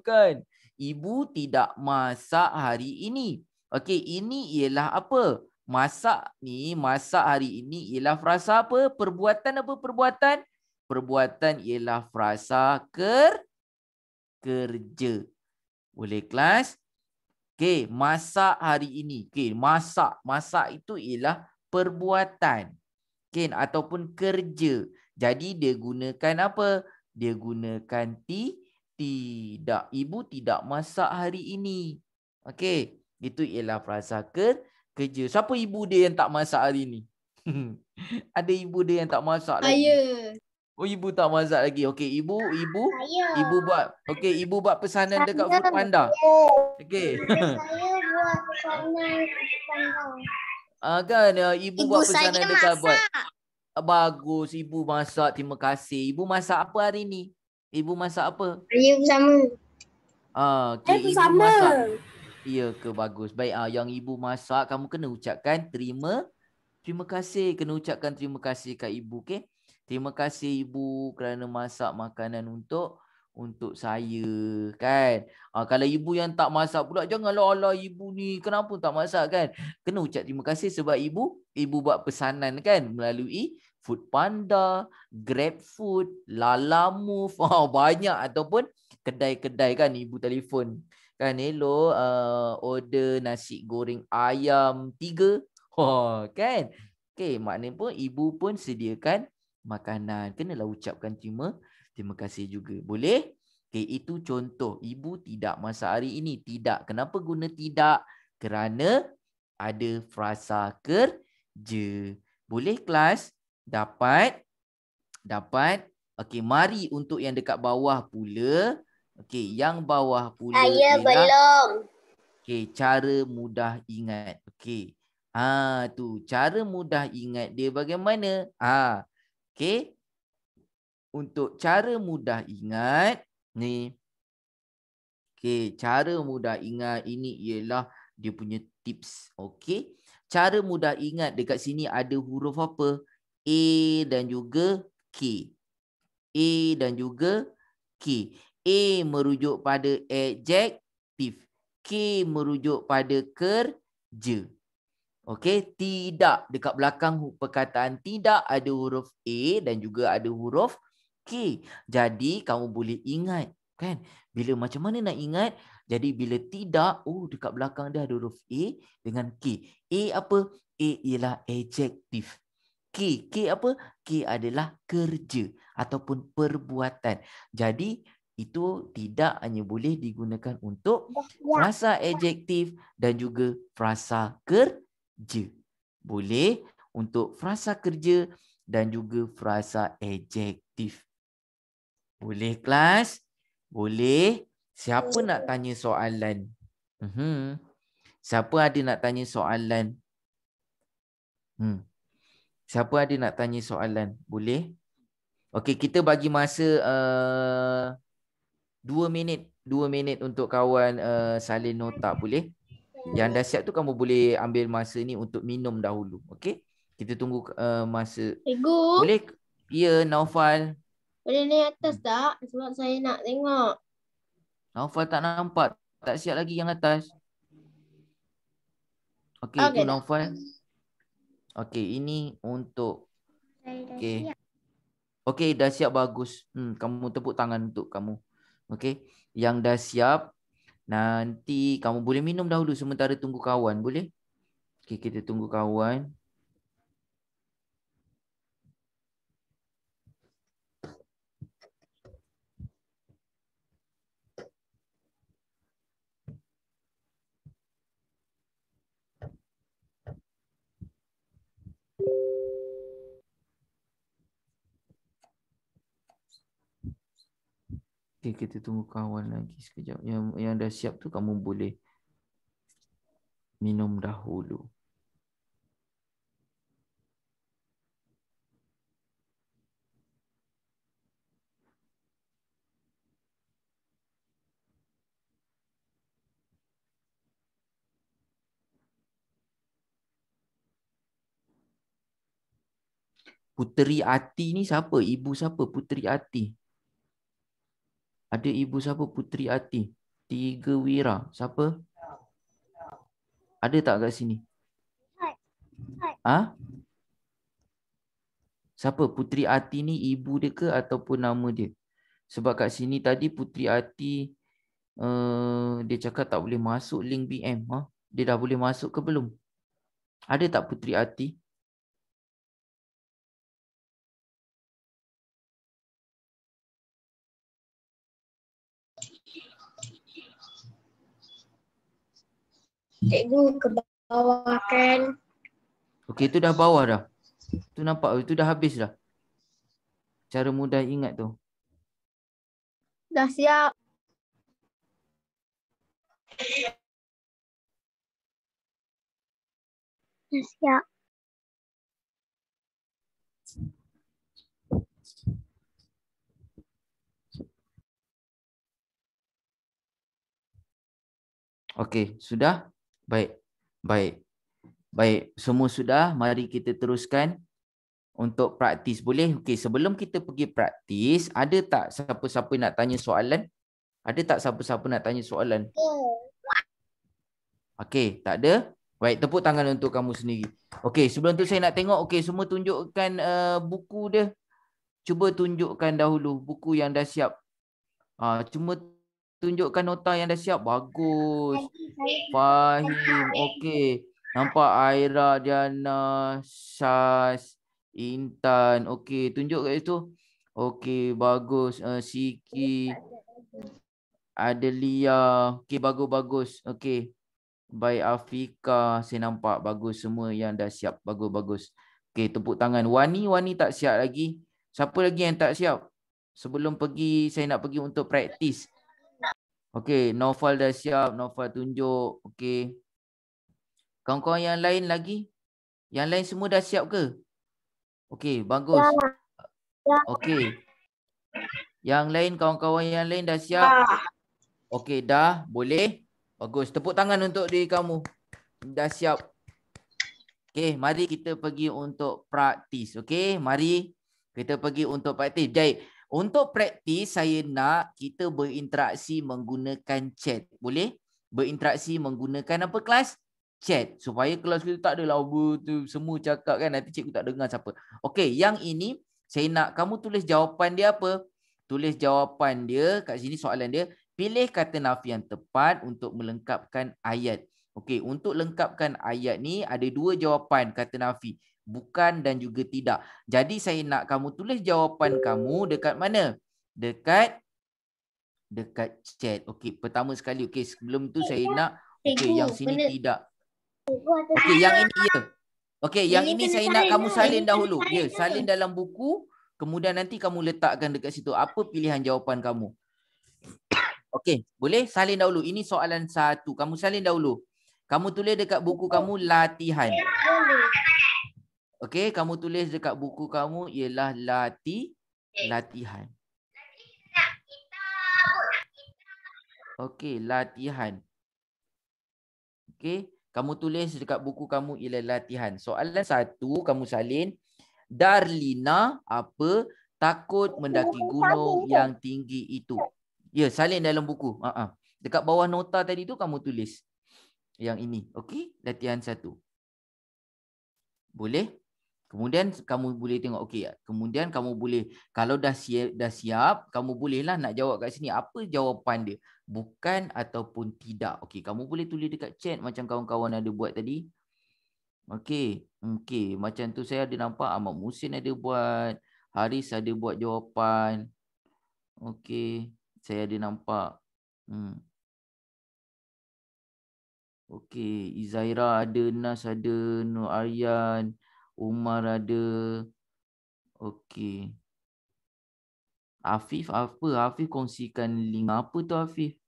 Kan? Ibu tidak masak hari ini. Okey, ini ialah apa? Masak hari ini ialah frasa apa? Perbuatan apa perbuatan? Perbuatan ialah frasa kerja. Boleh kelas? Okey, masak hari ini. Okey, masak. Masak itu ialah perbuatan. Okay, ataupun kerja. Jadi dia gunakan apa? Dia gunakan tidak. Ibu tidak masak hari ini. Okey, itu ialah frasa kerja. Siapa ibu dia yang tak masak hari ini? Ada ibu dia yang tak masak lagi? Saya. Oh, ibu tak masak lagi. Okey, ibu Saya. ibu buat pesanan dekat Foodpanda. Okey. Saya buat pesanan Kan ibu buat saya pesanan dekat buat. masak. Bagus, ibu masak. Terima kasih. Ibu masak apa hari ni? Ibu masak apa? Saya bersama. Okey, ibu bersama. masak. Ya ke, bagus. Baik, yang ibu masak kamu kena ucapkan terima kasih. Kena ucapkan terima kasih kat ibu, okey? Terima kasih ibu kerana masak makanan untuk saya, kan? Kalau ibu yang tak masak pula, janganlah ala ibu ni kenapa tak masak, kan? Kena ucap terima kasih sebab ibu buat pesanan, kan, melalui Foodpanda, GrabFood, Lalamove, banyak, ataupun kedai-kedai, kan, ibu telefon, kan, hello, order nasi goreng ayam 3, kan? Okey, maknanya pun ibu pun sediakan makanan. Kenalah ucapkan terima kasih juga. Boleh? Okey, itu contoh. Ibu tidak masak hari ini. Tidak. Kenapa guna tidak? Kerana ada frasa kerja. Boleh kelas? Dapat? Okey, mari untuk yang dekat bawah pula. Okey, yang bawah pula Saya ialah belum. okey, cara mudah ingat. Okey. Tu cara mudah ingat dia bagaimana? Okey. Untuk cara mudah ingat ni. Okey, cara mudah ingat ini ialah dia punya tips. Okey. Cara mudah ingat dekat sini ada huruf apa? A dan juga K. A dan juga K. A merujuk pada adjektif. K merujuk pada kerja. Okey, tidak. Dekat belakang perkataan tidak ada huruf A dan juga ada huruf K. Jadi kamu boleh ingat, kan? Bila macam mana nak ingat? Jadi bila tidak, dekat belakang dia ada huruf A dengan K. A apa? A ialah adjektif. K apa? K adalah kerja ataupun perbuatan. Jadi itu tidak hanya boleh digunakan untuk frasa adjektif dan juga frasa kerja. Boleh untuk frasa kerja dan juga frasa adjektif. Boleh kelas? Boleh. Siapa nak tanya soalan? Siapa ada nak tanya soalan? Siapa ada nak tanya soalan? Boleh? Okey, kita bagi masa 2 minit. 2 minit untuk kawan salin nota, boleh? Yang dah siap tu kamu boleh ambil masa ni untuk minum dahulu. Okey? Kita tunggu masa. Cikgu. Boleh? Ya, Naufal. Boleh naik atas tak? Sebab saya nak tengok. Naufal tak nampak. Tak siap lagi yang atas. Okey, Okey, itu dah. Naufal. Okey, ini untuk okey. Okey, dah siap, bagus. Kamu tepuk tangan untuk kamu. Okey. Yang dah siap, nanti kamu boleh minum dahulu sementara tunggu kawan, boleh? Okey, kita tunggu kawan. Okay, kita tunggu kawan lagi sekejap. Yang dah siap tu kamu boleh minum dahulu. Puteri Ati ni siapa? Ibu siapa Puteri Ati? Ada ibu siapa Puteri Ati? Tiga Wira. Siapa? Ada tak kat sini? Ha? Siapa? Puteri Ati ni ibu dia ke ataupun nama dia? Sebab kat sini tadi Puteri Ati dia cakap tak boleh masuk link BM. Ha? Dia dah boleh masuk ke belum? Ada tak Puteri Ati? Cikgu ke bawah kan. Okey, tu dah bawah dah. Tu nampak, tu dah habis dah. Cara mudah ingat tu. Dah siap. Dah siap. Okey, sudah? Baik. Baik. Baik, semua sudah. Mari kita teruskan untuk praktis. Boleh? Okey, sebelum kita pergi praktis, ada tak siapa-siapa nak tanya soalan? Ada tak siapa-siapa nak tanya soalan? Okey, tak ada? Baik, tepuk tangan untuk kamu sendiri. Okey, sebelum tu saya nak tengok, okey, semua tunjukkan buku dia. Cuba tunjukkan dahulu buku yang dah siap. Cuma tunjukkan nota yang dah siap. Bagus. Fahim. Okey. Nampak Aira, Diana, Syaz, Intan. Okey, tunjuk kat situ. Okey, bagus. Siki, Adelia. Okey, bagus-bagus. Okey. Baik, Afika. Saya nampak bagus semua yang dah siap. Bagus-bagus. Okey, tepuk tangan. Wani tak siap lagi. Siapa lagi yang tak siap? Sebelum pergi, saya nak pergi untuk praktis. Okey, Naufal dah siap. Naufal tunjuk. Okey. Kawan-kawan yang lain lagi? Yang lain semua dah siap ke? Okey, bagus. Okey. Yang lain, kawan-kawan yang lain dah siap? Okey, dah. Boleh? Bagus. Tepuk tangan untuk diri kamu. Dah siap. Okey, mari kita pergi untuk praktis. Okey, mari kita pergi untuk praktis. Jadi, untuk praktis, saya nak kita berinteraksi menggunakan chat. Boleh? Berinteraksi menggunakan apa kelas? Chat. Supaya kelas kita tak adalah semua cakap kan. Nanti cikgu tak dengar siapa. Okey, yang ini saya nak kamu tulis jawapan dia apa? Tulis jawapan dia kat sini soalan dia. Pilih kata nafi yang tepat untuk melengkapkan ayat. Okey, untuk lengkapkan ayat ni ada dua jawapan kata nafi. Bukan dan juga tidak. Jadi saya nak kamu tulis jawapan kamu dekat mana? Dekat chat. Okey, pertama sekali. Okey, sebelum tu saya nak yang sini tidak. Okey, yang ini ya. Okey, yang ini saya nak kamu salin dahulu. Ya, salin dalam buku. Kemudian nanti kamu letakkan dekat situ. Apa pilihan jawapan kamu? Okey, boleh salin dahulu. Ini soalan 1. Kamu salin dahulu. Kamu tulis dekat buku kamu latihan. Okey, kamu tulis dekat buku kamu ialah latihan. Okey, latihan. Okey, kamu tulis dekat buku kamu ialah latihan. Soalan 1 kamu salin. Darlina apa takut mendaki gunung yang tinggi itu? Ya, salin dalam buku. Dekat bawah nota tadi tu kamu tulis. Yang ini. Okey, latihan 1. Boleh? Kemudian kamu boleh tengok. Okey, kemudian kamu boleh, kalau dah siap, kamu bolehlah nak jawab kat sini. Apa jawapan dia? Bukan ataupun tidak. Okey, kamu boleh tulis dekat chat macam kawan-kawan ada buat tadi. Okey, macam tu saya ada nampak Ahmad Musin ada buat, Haris ada buat jawapan. Okey, saya ada nampak. Okey, Izaira ada, Nas ada, Nur Aryan, Umar ada. Okey. Afif apa? Afif kongsikan link apa tu Afif?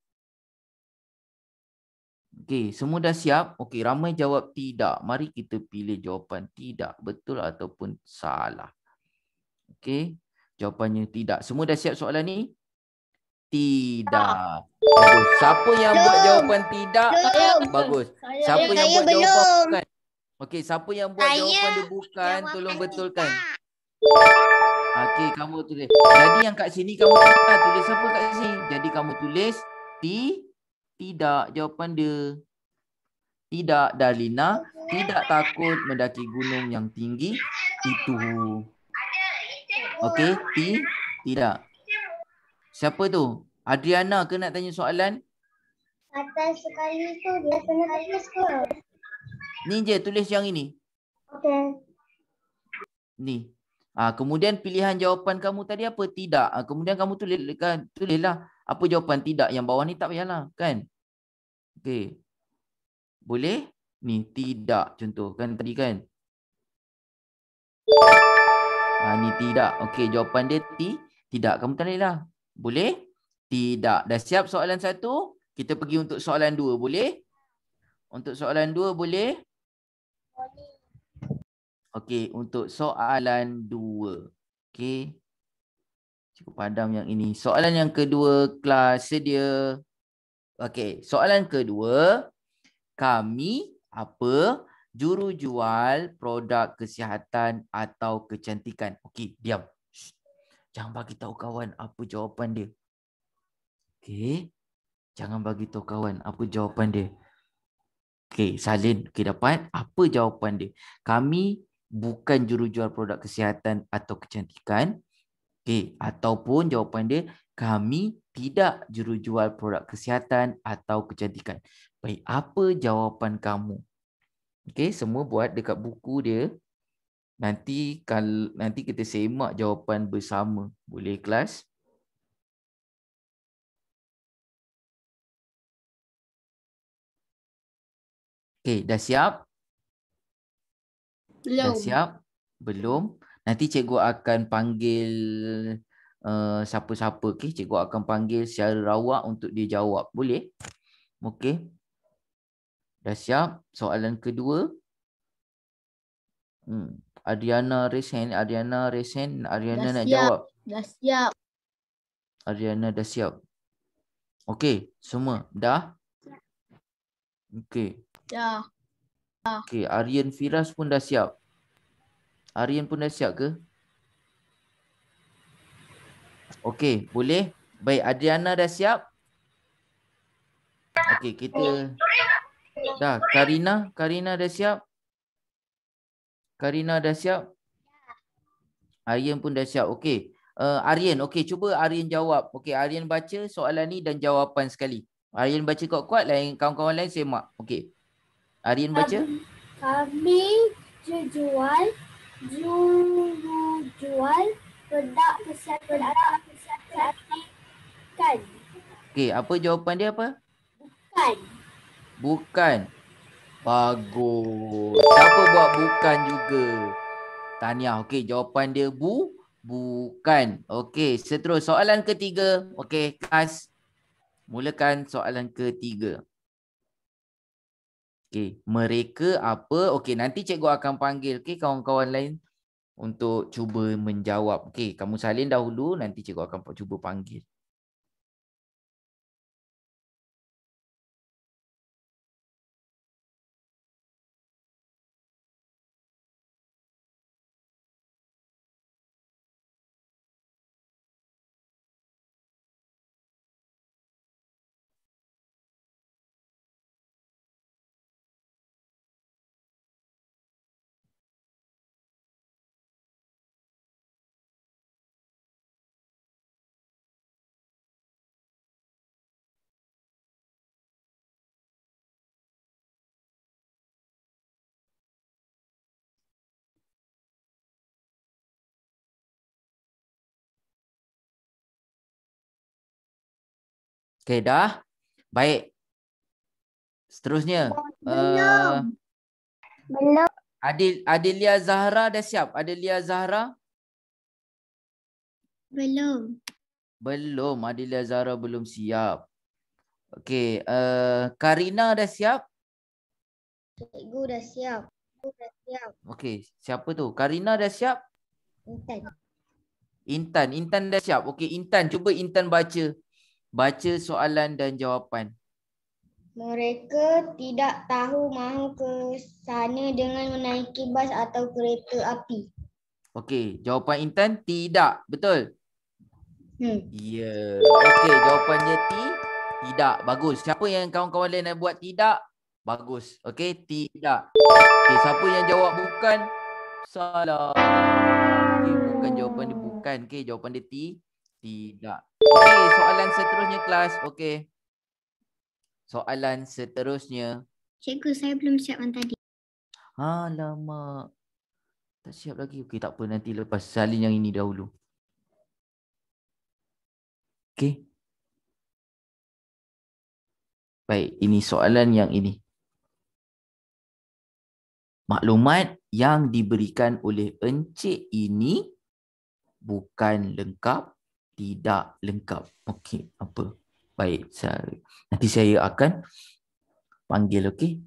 Okey, semua dah siap? Okey, ramai jawab tidak. Mari kita pilih jawapan tidak, betul ataupun salah. Okey, jawapannya tidak. Semua dah siap soalan ni? Tidak. Bagus. Siapa yang buat Belum. jawapan tidak? Belum. Bagus. Siapa yang Saya buat jawapan belum. bukan? Okey, siapa yang buat jawapan dia bukan, tolong betulkan. Okey, kamu tulis. Jadi yang kat sini kamu tulis apa kat sini? Jadi kamu tulis tidak jawapan dia. Tidak, Darlina tidak takut mendaki gunung yang tinggi itu. Okey, tidak. Siapa tu? Adriana ke nak tanya soalan? Atas sekali tu dia kena tulis ke? Ni je tulis yang ini. Okey. Ni. Kemudian pilihan jawapan kamu tadi apa? Tidak. Kemudian kamu tulislah apa jawapan tidak. Yang bawah ni tak payahlah, kan? Okey. Boleh? Ni tidak contoh kan tadi kan? Ni tidak. Okey, jawapan dia tidak. Kamu tulislah. Boleh? Tidak. Dah siap soalan 1? Kita pergi untuk soalan 2, boleh? Untuk soalan 2 boleh? Boleh. Okey, untuk soalan 2. Okey. Cukup padam yang ini. Soalan yang kedua, kelas sedia. Okey, soalan kedua. Kami apa? Jurujual produk kesihatan atau kecantikan. Okey, diam. Shh. Jangan bagi tahu kawan apa jawapan dia. Okey. Jangan bagi tahu kawan apa jawapan dia. Okey, salin. Okey, dapat. Apa jawapan dia? Kami bukan jurujual produk kesihatan atau kecantikan. Okey, ataupun jawapan dia, kami tidak jurujual produk kesihatan atau kecantikan. Baik, apa jawapan kamu? Okey, semua buat dekat buku dia. Nanti kita semak jawapan bersama. Boleh kelas? Okey, dah siap? Belum. Dah siap? Belum? Nanti cikgu akan panggil siapa-siapa. Okey, cikgu akan panggil secara rawak untuk dia jawab. Boleh? Okey. Dah siap? Soalan kedua. Adriana Resen. Adriana nak jawab. Dah siap. Adriana dah siap. Okey, semua dah? Okey. Dah. Okey, Aryan Firas pun dah siap. Aryan pun dah siap ke? Okey, boleh? Baik, Adriana dah siap? Okey, kita dah. Karina dah siap? Karina dah siap? Aryan pun dah siap. Okey. Aryan, okey, cuba Aryan jawab. Okey, Aryan baca soalan ni dan jawapan sekali. Aryan baca kuat-kuat, kawan-kawan lain semak. Okey. Aryan baca. Kami jurujual produk kesihatan. Okey, apa jawapan dia apa? Bukan. Bagus. Siapa buat bukan juga? Tahniah. Okey, jawapan dia bukan. Okey, seterus soalan ketiga. Okey, kelas. Mulakan soalan ketiga. Okey, mereka apa? Okey, nanti cikgu akan panggil kawan-kawan lain untuk cuba menjawab. Okey, kamu salin dahulu, nanti cikgu akan cuba panggil. Okey, dah? Baik. Seterusnya. Belum. Adelia Zahra dah siap? Adelia Zahra? Belum. Belum. Adilah Zara belum siap. Okey. Karina dah siap? Cikgu dah siap. Cikgu dah siap. Okey. Siapa tu? Karina dah siap? Intan. Intan. Intan dah siap. Okey, Intan. Cuba Intan baca. Baca soalan dan jawapan. Mereka tidak tahu mahu ke sana dengan menaiki bas atau kereta api. Okey, jawapan Intan tidak. Betul? Ya. Okey, jawapan dia tidak. Bagus. Siapa yang kawan-kawan lain nak buat tidak? Bagus. Okey, tidak. Okey, siapa yang jawab bukan? Salah. Okey, bukan jawapan dia bukan. Okey, jawapan dia tidak. Okey, soalan seterusnya kelas. Okey. Soalan seterusnya. Cikgu, saya belum siapkan tadi. Alamak. Tak siap lagi. Okey, tak apa. Nanti lepas salin yang ini dahulu. Okey. Baik, ini soalan yang ini. Maklumat yang diberikan oleh Encik ini bukan lengkap, tidak lengkap. Okey, apa? Baik, nanti saya akan panggil, okey?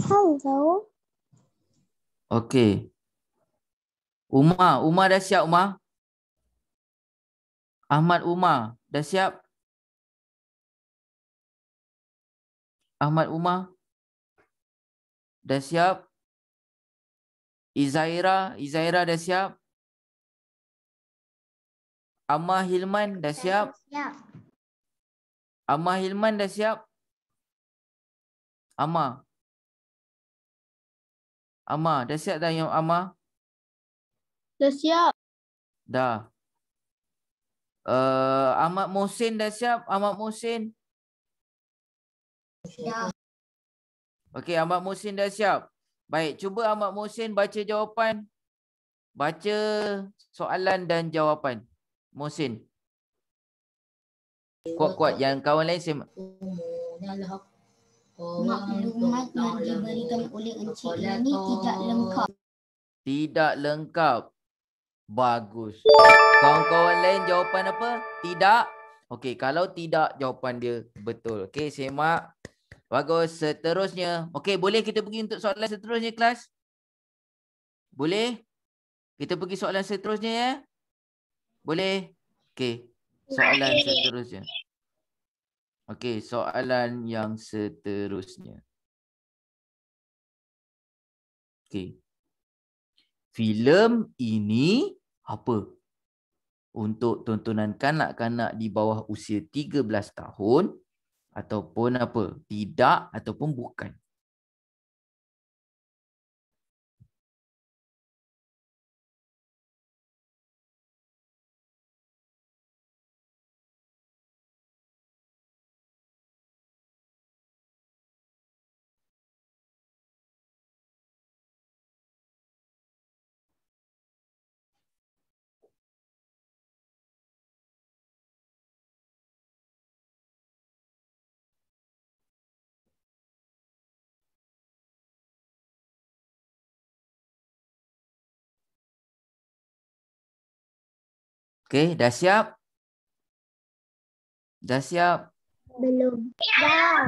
Hello. Okey. Umar dah siap, Umar? Ahmad Umar, dah siap? Ahmad Umar? Dah siap? Izaira dah siap? Ammah Hilman dah siap? Siap. Ammah Hilman dah siap? Ammah dah siap dah yang Ammah? Dah siap. Dah. Ahmad Mohsin dah siap? Ahmad Mohsin? Dah. Okey, Ahmad Mohsin dah siap. Baik, cuba Ahmad Mohsin baca jawapan. Baca soalan dan jawapan. Mohsin. Kuat-kuat. Yang kawan lain saya... Maklumat yang diberikan oleh encik ini tidak lengkap. Tidak lengkap. Bagus. Kawan-kawan lain jawapan apa? Tidak. Okey, kalau tidak jawapan dia betul. Okey, semak. Bagus. Seterusnya. Okey, boleh kita pergi untuk soalan seterusnya, kelas? Boleh? Kita pergi soalan seterusnya, ya? Boleh? Okey. Soalan seterusnya. Okey, soalan yang seterusnya. Okey. Filem ini apa? Untuk tontonan kanak-kanak di bawah usia 13 tahun ataupun apa? Tidak ataupun bukan. Okey, dah siap? Dah siap? Belum. Dah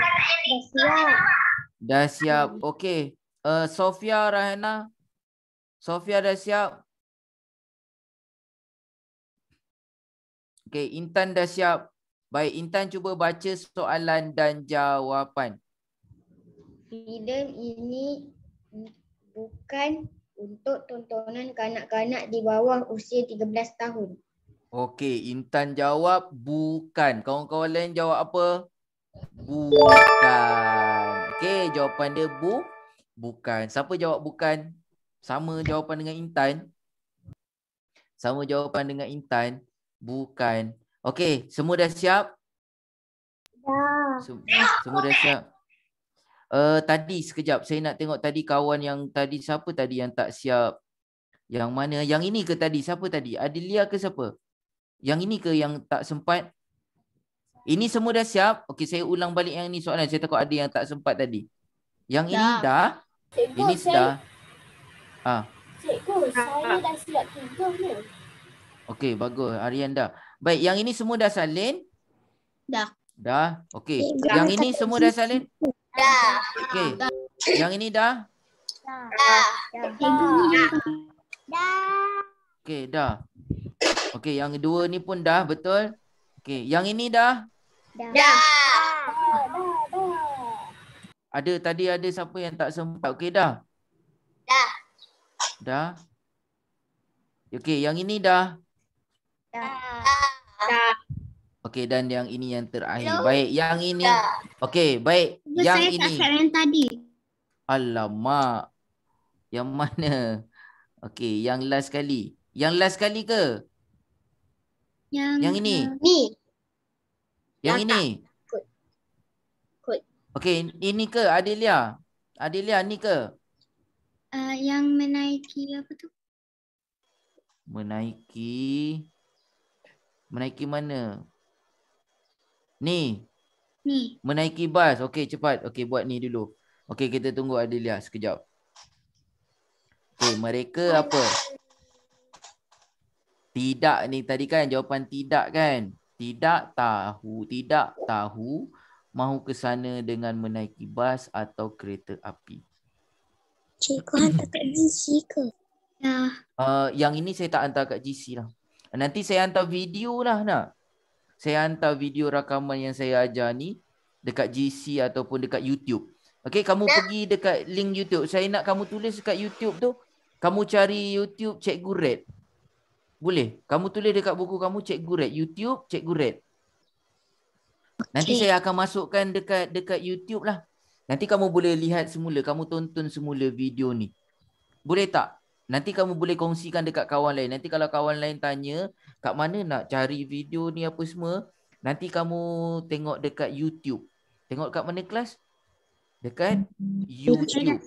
siap. Dah siap. Okey. Sofia Rahana. Sofia dah siap? Okey, Intan dah siap. Baik, Intan cuba baca soalan dan jawapan. Filem ini bukan untuk tontonan kanak-kanak di bawah usia 13 tahun. Okey, Intan jawab bukan. Kawan-kawan lain jawab apa? Bukan. Okey, jawapan dia bukan. Siapa jawab bukan? Sama jawapan dengan Intan. Sama jawapan dengan Intan. Bukan. Okey, semua dah siap? Dah. Semua dah siap? Tadi sekejap. Saya nak tengok tadi kawan yang tadi. Siapa tadi yang tak siap? Yang mana? Yang ini ke tadi? Siapa tadi? Adilia ke siapa? Yang ini ke yang tak sempat? Ini semua dah siap? Okey, saya ulang balik yang ni soalan. Saya takut ada yang tak sempat tadi. Yang ini dah? Ini sudah? Ah, Cikgu, saya dah siap 3 ni. okey, bagus. Aryan dah. Baik, yang ini semua dah salin? Dah. Dah. Okey. Cikgu, Yang ini semua dah salin? Dah. Okey. Yang ini dah? Cikgu ni dah. Okey, dah. Okey, yang dua ni pun dah, betul? Okey, yang ini dah? Dah. Tadi ada siapa yang tak sempat? Okey, dah? Dah. Dah. Okey, yang ini dah? Dah. Okey, dan yang ini yang terakhir. Hello? Baik, yang ini. Dah. Okey, baik. Yang Saya tak ini. siap yang tadi. Alamak. Yang mana? Okey, yang last kali. Yang last kali ke? Yang ini? Ni. Yang Yang ini? Kut. Okey, ini ke Adelia? Adelia, ni ke? Yang menaiki apa tu? Menaiki mana? Ni. Ni. Menaiki bas. Okey, cepat. Okey, buat ni dulu. Okey, kita tunggu Adelia sekejap. Okey, mereka apa? Tidak ni tadi kan jawapan tidak kan? Tidak tahu mahu ke sana dengan menaiki bas atau kereta api. Cikgu hantar kat GC ke? Ya. Yang ini saya tak hantar kat GC lah. Nanti saya hantar video lah nak. Saya hantar video rakaman yang saya ajar ni dekat GC ataupun dekat YouTube. Okey, kamu pergi dekat link YouTube. Saya nak kamu tulis dekat YouTube tu. Kamu cari YouTube Cikgu Red. Boleh? Kamu tulis dekat buku kamu Cikgu Red. YouTube Cikgu Red. Nanti saya akan masukkan dekat YouTube lah. Nanti kamu boleh lihat semula. Kamu tonton semula video ni. Boleh tak? Nanti kamu boleh kongsikan dekat kawan lain. Nanti kalau kawan lain tanya, kat mana nak cari video ni apa semua, nanti kamu tengok dekat YouTube. Tengok kat mana kelas? Dekat YouTube.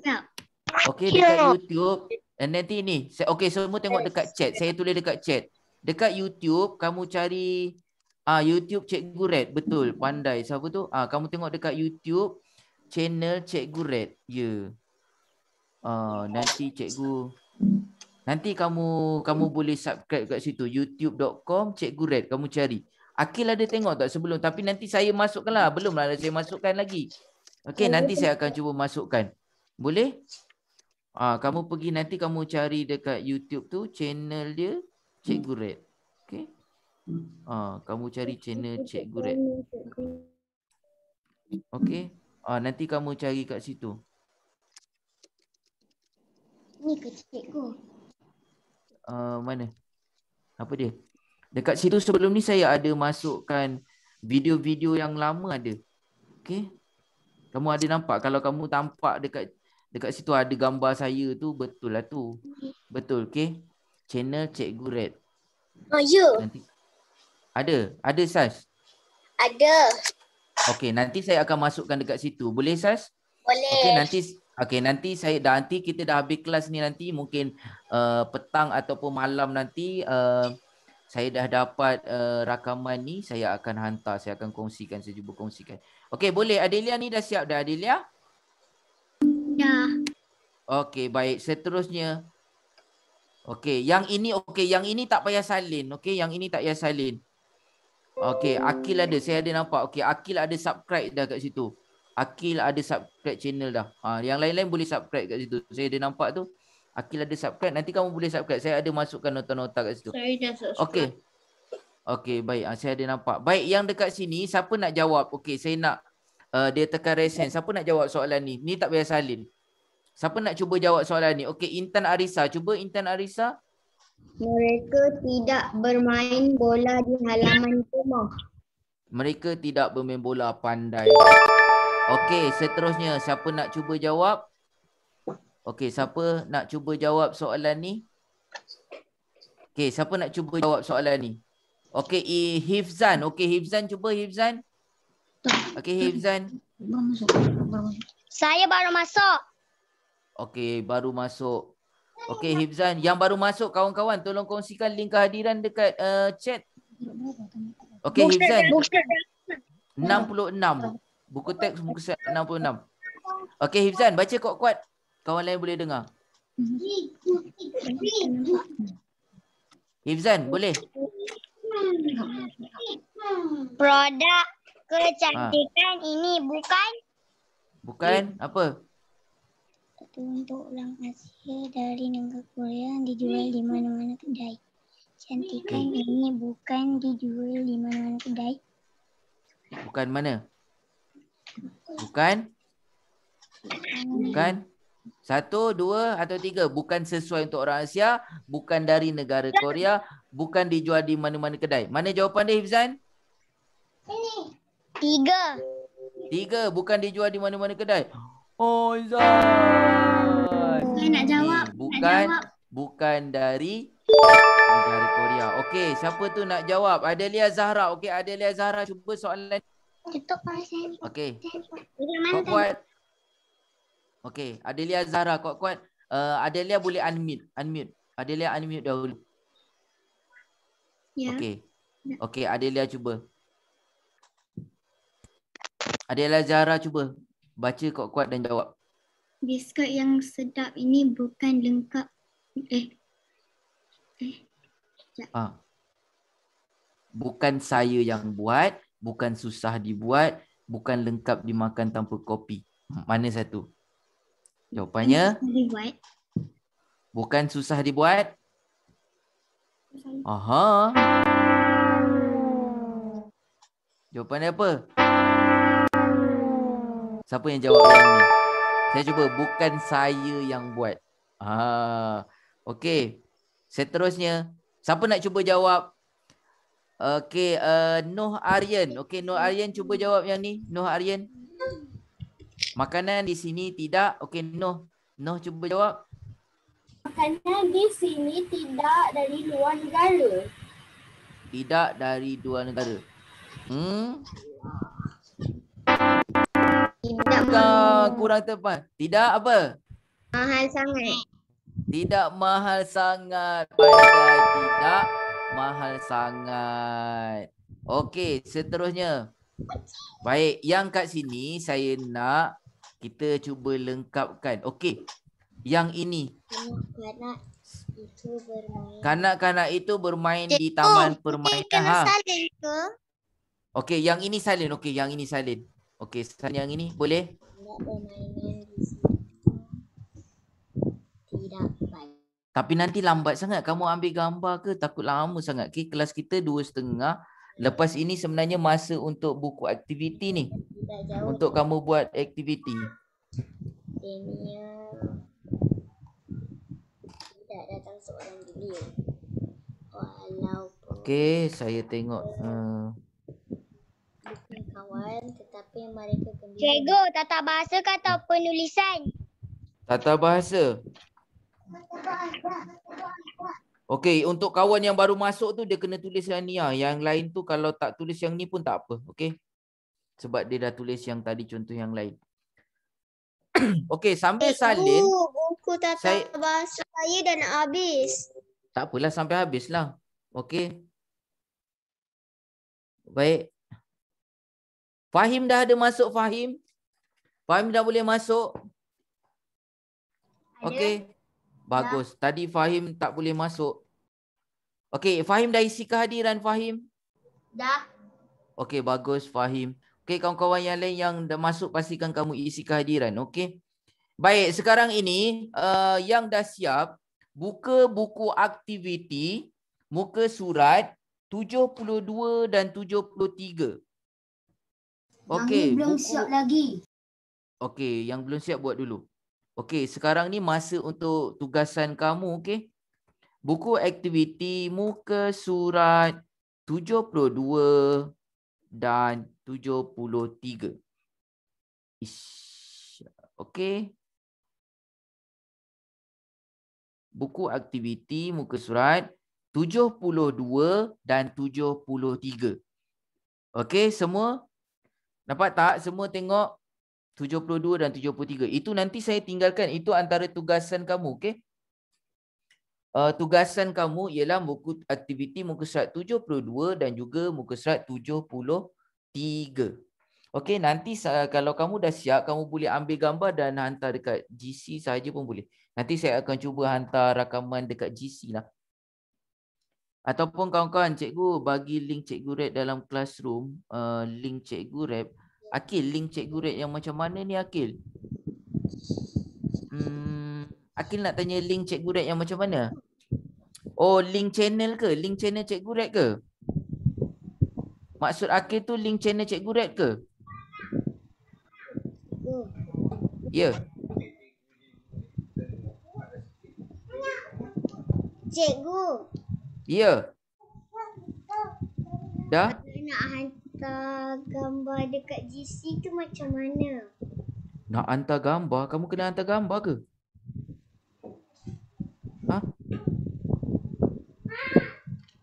Okey, dekat YouTube. And nanti ni. Okey, semua tengok dekat chat. Saya tulis dekat chat. Dekat YouTube, kamu cari YouTube Cikgu Red. Betul, pandai. Siapa tu? Kamu tengok dekat YouTube channel Cikgu Red. Ya. Nanti cikgu, nanti kamu boleh subscribe kat situ, youtube.com Cikgu Red. Kamu cari. Akil ada tengok tak sebelum? Tapi nanti saya masukkan lah. Belum lah saya masukkan lagi. Okey, nanti saya akan cuba masukkan. Boleh? Kamu pergi nanti kamu cari dekat YouTube tu channel dia Cikgu Red. Okey. Kamu cari channel Cikgu Red. Okey. Nanti kamu cari kat situ. Ni ke cikgu? Mana? Apa dia? Dekat situ sebelum ni saya ada masukkan video-video yang lama ada. Okey. Kamu ada nampak? Kalau kamu tampak dekat situ ada gambar saya tu, betul lah tu. Betul, okey. Channel Cikgu Red. Ya. Nanti ada Sas? Ada. Okey, nanti saya akan masukkan dekat situ. Boleh Sas? Boleh. Okey, nanti kita dah habis kelas ni nanti mungkin petang ataupun malam nanti saya dah dapat rakaman ni, saya akan hantar, saya akan kongsikan, saya cuba kongsikan. Okey, boleh. Adelia ni dah siap dah, Adelia? Dah. Okey, baik. Seterusnya. Okey, yang ini tak payah salin. Okey, yang ini tak payah salin. Okey, Akil ada, saya ada nampak. Okey, Akil ada subscribe dah kat situ. Akil ada subscribe channel dah. Yang lain-lain boleh subscribe kat situ. Saya ada nampak tu. Akil ada subscribe. Nanti kamu boleh subscribe. Saya ada masukkan nota-nota kat situ. Saya dah subscribe. Okey. Okey, baik. Saya ada nampak. Baik, yang dekat sini siapa nak jawab? Okey, saya nak dia tekan raise hand. Siapa nak jawab soalan ni? Ni tak payah salin. Siapa nak cuba jawab soalan ni? Okey, Intan Arisa. Cuba Intan Arisa. Mereka tidak bermain bola di halaman rumah. Mereka tidak bermain bola, pandai. Okey, seterusnya siapa nak cuba jawab? Okey, siapa nak cuba jawab soalan ni? Okey, siapa nak cuba jawab soalan ni? Okey, Hifzan. Okey, Hifzan, cuba Hifzan. Okey, Hifzan. Saya baru masuk. Okey, baru masuk. Okey, Hifzan. Yang baru masuk, kawan-kawan, tolong kongsikan link kehadiran dekat chat. Okey, Hifzan. 66. Buku teks muka surat 66. Okey, Hifzan, baca kuat-kuat. Kawan lain boleh dengar. Hifzan, boleh? Produk kecantikan ini bukan Bukan apa? untuk ulang Asia dari negara Korea yang dijual di mana-mana kedai. Cantikan ini bukan dijual di mana-mana kedai. Bukan mana? Bukan? Bukan? 1, 2 atau 3. Bukan sesuai untuk orang Asia. Bukan dari negara Korea. Bukan dijual di mana-mana kedai. Mana jawapan dia, Hifzan? 3. 3. Bukan dijual di mana-mana kedai. Oh, Zan. Saya nak jawab. Bukan dari negara Korea. Okey, siapa tu nak jawab? Adelia Zahra. Okey, Adelia Zahra cuba soalan. Tutup saya. Okey. Kuat-kuat. Okey, Adelia Zahra kuat-kuat. Adelia boleh unmute. Adelia unmute dahulu. Ya. Okey. Okey, Adelia cuba. Adelia Zahra cuba baca kuat-kuat dan jawab. Biskut yang sedap ini bukan lengkap. Bukan saya yang buat, bukan susah dibuat, bukan lengkap dimakan tanpa kopi. Mana satu? Jawapannya Dibuat. bukan susah dibuat. Aha. Jawapannya apa? Siapa yang jawab yang ni? Saya cuba, bukan saya yang buat. Okey. Seterusnya, siapa nak cuba jawab? Okey, Noh Aryan. Okey, Noh Aryan cuba jawab yang ni. Noh Aryan. Makanan di sini tidak. Okey, Noh cuba jawab. Makanan di sini tidak dari luar negara. Tidak dari luar negara. Kurang tepat. Tidak apa? Mahal sangat. Tidak mahal sangat. Pandai tidak mahal sangat. Okey, seterusnya. Baik, yang kat sini saya nak kita cuba lengkapkan. Okey, yang ini. Kanak-kanak itu bermain di taman permainan. Kena salin ke? Okey, yang ini salin. Okey, yang ini salin. Okey, yang ini boleh? Tapi nanti lambat sangat kamu ambil gambar ke? Takut lama sangat. Okay, kelas kita 2.30. Lepas ini sebenarnya masa untuk buku aktiviti ni. Untuk kamu buat aktiviti. Tidak datang seorang beliau. Okey, saya tengok. Bukan kawan tetapi mereka gembira. Cikgu, tata bahasa ke atau penulisan? Tata bahasa. Okey, untuk kawan yang baru masuk tu dia kena tulis yang ni. Yang lain tu kalau tak tulis yang ni pun tak apa. Okey. Sebab dia dah tulis yang tadi contoh yang lain. Okey, sambil salin. Buku tata bahasa saya dah nak habis. Tak apalah, sampai habislah. Okey. Baik. Fahim dah ada masuk, Fahim? Fahim dah boleh masuk? Okey. Bagus. Tadi Fahim tak boleh masuk. Okey, Fahim dah isi kehadiran, Fahim? Dah. Okey, bagus, Fahim. Okey, kawan-kawan yang lain yang dah masuk, pastikan kamu isi kehadiran. Okey. Baik, sekarang ini yang dah siap, buka buku aktiviti, muka surat 72 dan 73. Okey, belum buku... siap lagi. Okey, yang belum siap buat dulu. Okey, sekarang ni masa untuk tugasan kamu, okey? Buku aktiviti muka surat 72 dan 73. Okey. Buku aktiviti muka surat 72 dan 73. Okey, semua? Dapat tak? Semua tengok 72 dan 73. Itu nanti saya tinggalkan. Itu antara tugasan kamu. Okay? Tugasan kamu ialah buku aktiviti muka surat 72 dan juga muka surat 73. Okey, nanti kalau kamu dah siap, kamu boleh ambil gambar dan hantar dekat GC saja pun boleh. Nanti saya akan cuba hantar rakaman dekat GC lah. Ataupun kawan-kawan, cikgu bagi link cikgu Rap dalam classroom. Link cikgu Rap. Akil, link cikgu Rap yang macam mana ni Akil? Akil nak tanya link cikgu Rap yang macam mana? Oh, link channel ke? Link channel cikgu Rap ke? Maksud Akil tu link channel cikgu Rap ke? Ya. Cikgu, Ya. Dah? nak hantar gambar dekat GC tu macam mana? Nak hantar gambar? Kamu kena hantar gambar ke? Ha?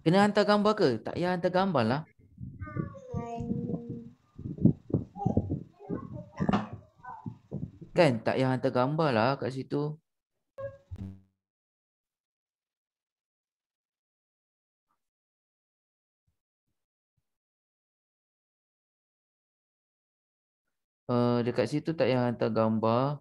Kena hantar gambar ke? Tak payah hantar gambar lah. Kan tak payah hantar gambar lah kat situ. Dekat situ tak payah hantar gambar.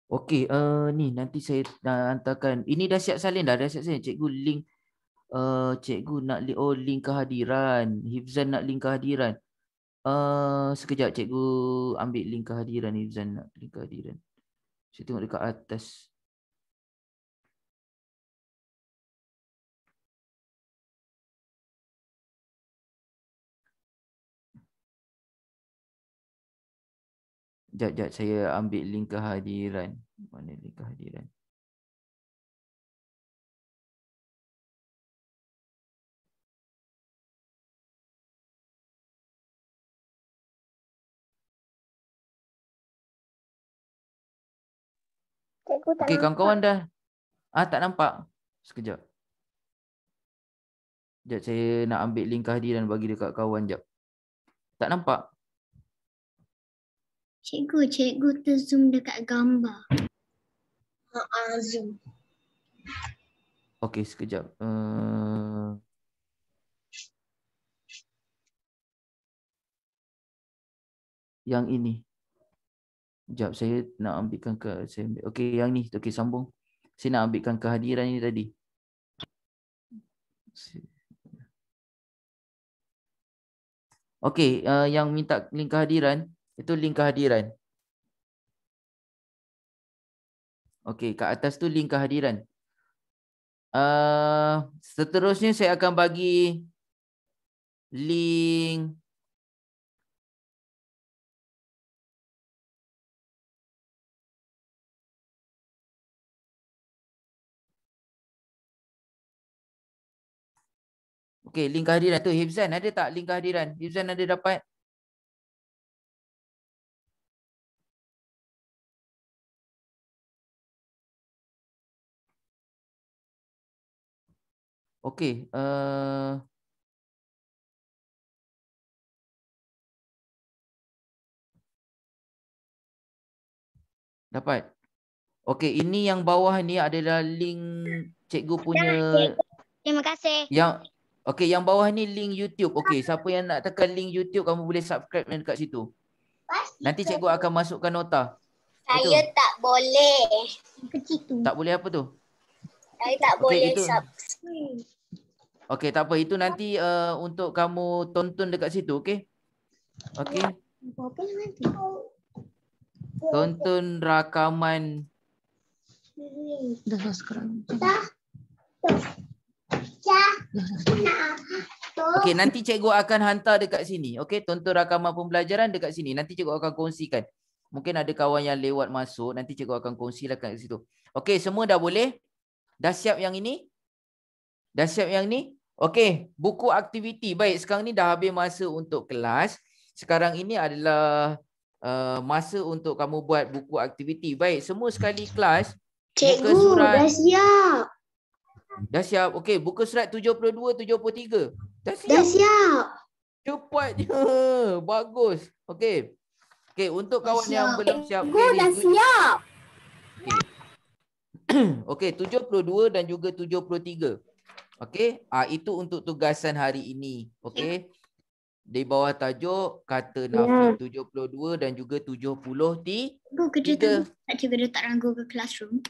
Okey, ni nanti saya hantarkan. Ini dah siap salin dah, Cikgu link cikgu nak link kehadiran. Hifzan nak link kehadiran. Sekejap cikgu ambil link kehadiran. Hifzan nak link kehadiran. Saya tengok dekat atas. Sekejap saya ambil link kehadiran. Mana link kehadiran? Okey, kawan-kawan dah. Tak nampak. Sekejap. Sekejap saya nak ambil link kehadiran bagi dekat kawan jap. Tak nampak. Cikgu terzoom dekat gambar. Zoom. Okey, sekejap. Yang ini. Sekejap, saya nak ambilkan ke... Okey, yang ni. Okey, sambung. Saya nak ambilkan kehadiran ini tadi. Okey, yang minta link kehadiran, itu link kehadiran. Okey, kat atas tu link kehadiran. Seterusnya saya akan bagi link okey, link kehadiran tu. Hifzan ada tak link kehadiran? Hifzan ada dapat? Okey, dapat. Okey, ini yang bawah ni adalah link cikgu punya. Terima kasih. Yang bawah ni link YouTube. Okey, siapa yang nak tekan link YouTube, kamu boleh subscribe dekat situ. Nanti cikgu akan masukkan nota. Saya tak boleh. Tak boleh apa tu? Saya tak boleh subscribe. Okey, tak apa. Itu nanti untuk kamu tonton dekat situ, okey? Okey. Tonton rakaman. Dah sekarang. Okey, nanti cikgu akan hantar dekat sini. Okey, tonton rakaman pembelajaran dekat sini. Nanti cikgu akan kongsikan. Mungkin ada kawan yang lewat masuk, nanti cikgu akan kongsikan kat situ. Okey, semua dah boleh? Dah siap yang ini? Dah siap yang ni? Okey, buku aktiviti. Baik, sekarang ni dah habis masa untuk kelas. Sekarang ini adalah masa untuk kamu buat buku aktiviti. Baik, semua sekali kelas. Cikgu, dah siap. Dah siap. Okey, buku surat 72, 73. Dah siap. Dah siap. Cepatnya. Bagus. Okey. Okey, untuk kawan yang belum siap. Cikgu, dah siap. Okay. Okey, 72 dan juga 73. Okey, itu untuk tugasan hari ini. Okey. Di bawah tajuk kata nafi 72 dan juga 73. Cikgu kerja tadi tak cikgu letak Ranggo ke classroom.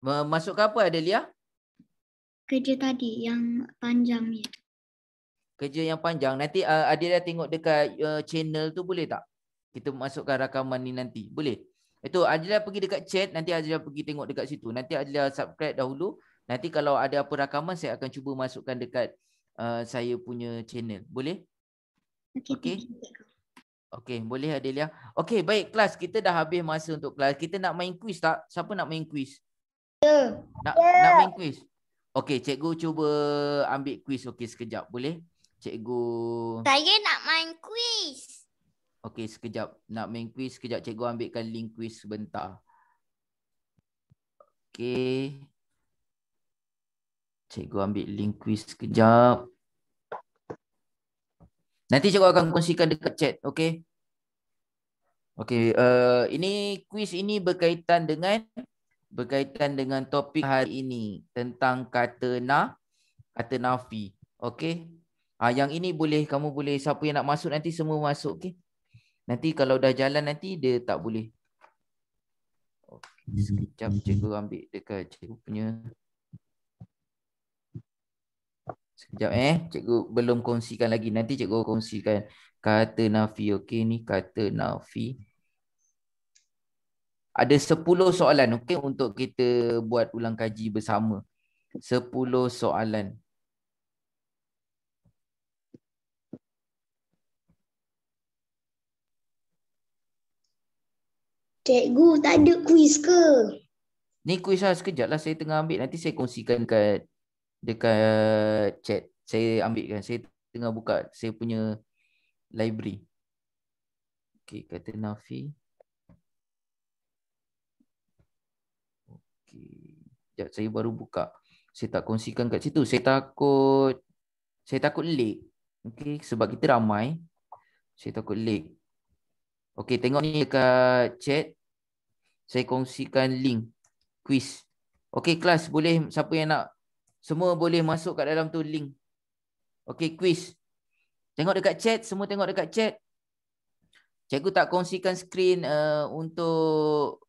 Masuk ke apa Adelia? Kerja tadi yang panjang ni. Kerja yang panjang. Nanti Adelia tengok dekat channel tu boleh tak? Kita masukkan rakaman ni nanti. Boleh? Itu Adelia pergi dekat chat, nanti Adelia pergi tengok dekat situ. Nanti Adelia subscribe dahulu. Nanti kalau ada apa rakaman saya akan cuba masukkan dekat saya punya channel. Boleh? Okey. Okey, boleh Adelia. Okey, baik kelas. Kita dah habis masa untuk kelas. Kita nak main quiz tak? Siapa nak main quiz? Nak main quiz? Okey, cikgu cuba ambil quiz. Okey, sekejap. Boleh? Cikgu. Saya nak main kuis. Okey, sekejap. Nak main quiz. Sekejap cikgu ambilkan link quiz sebentar. Okey. Cikgu ambil link quiz sekejap. Nanti cikgu akan kongsikan dekat chat. Okey. Okey, ini quiz ini berkaitan dengan topik hari ini tentang kata nafi. Okey. Yang ini kamu boleh siapa yang nak masuk nanti semua masuk, okey. Nanti kalau dah jalan nanti dia tak boleh. Okey, sekejap cikgu ambil dekat cikgu punya. Sekejap cikgu belum kongsikan lagi. Nanti cikgu kongsikan kata nafi. Okey, ni kata nafi. Ada 10 soalan, okey, untuk kita buat ulang kaji bersama. 10 soalan. Cikgu, tak ada kuis ke? Ni kuis lah, sekejap lah saya tengah ambil. Nanti saya kongsikan dekat chat. Saya ambilkan. Saya tengah buka saya punya library. Okey, kata nafi. Okey. Sekejap saya baru buka. Saya tak kongsikan kat situ. Saya takut lag. Okey, sebab kita ramai. Saya takut lag. Okey, tengok ni dekat chat. Saya kongsikan link quiz. Okey, kelas boleh siapa yang nak semua boleh masuk kat dalam tu link. Okey, quiz. Tengok dekat chat, semua tengok dekat chat. Cikgu tak kongsikan skrin untuk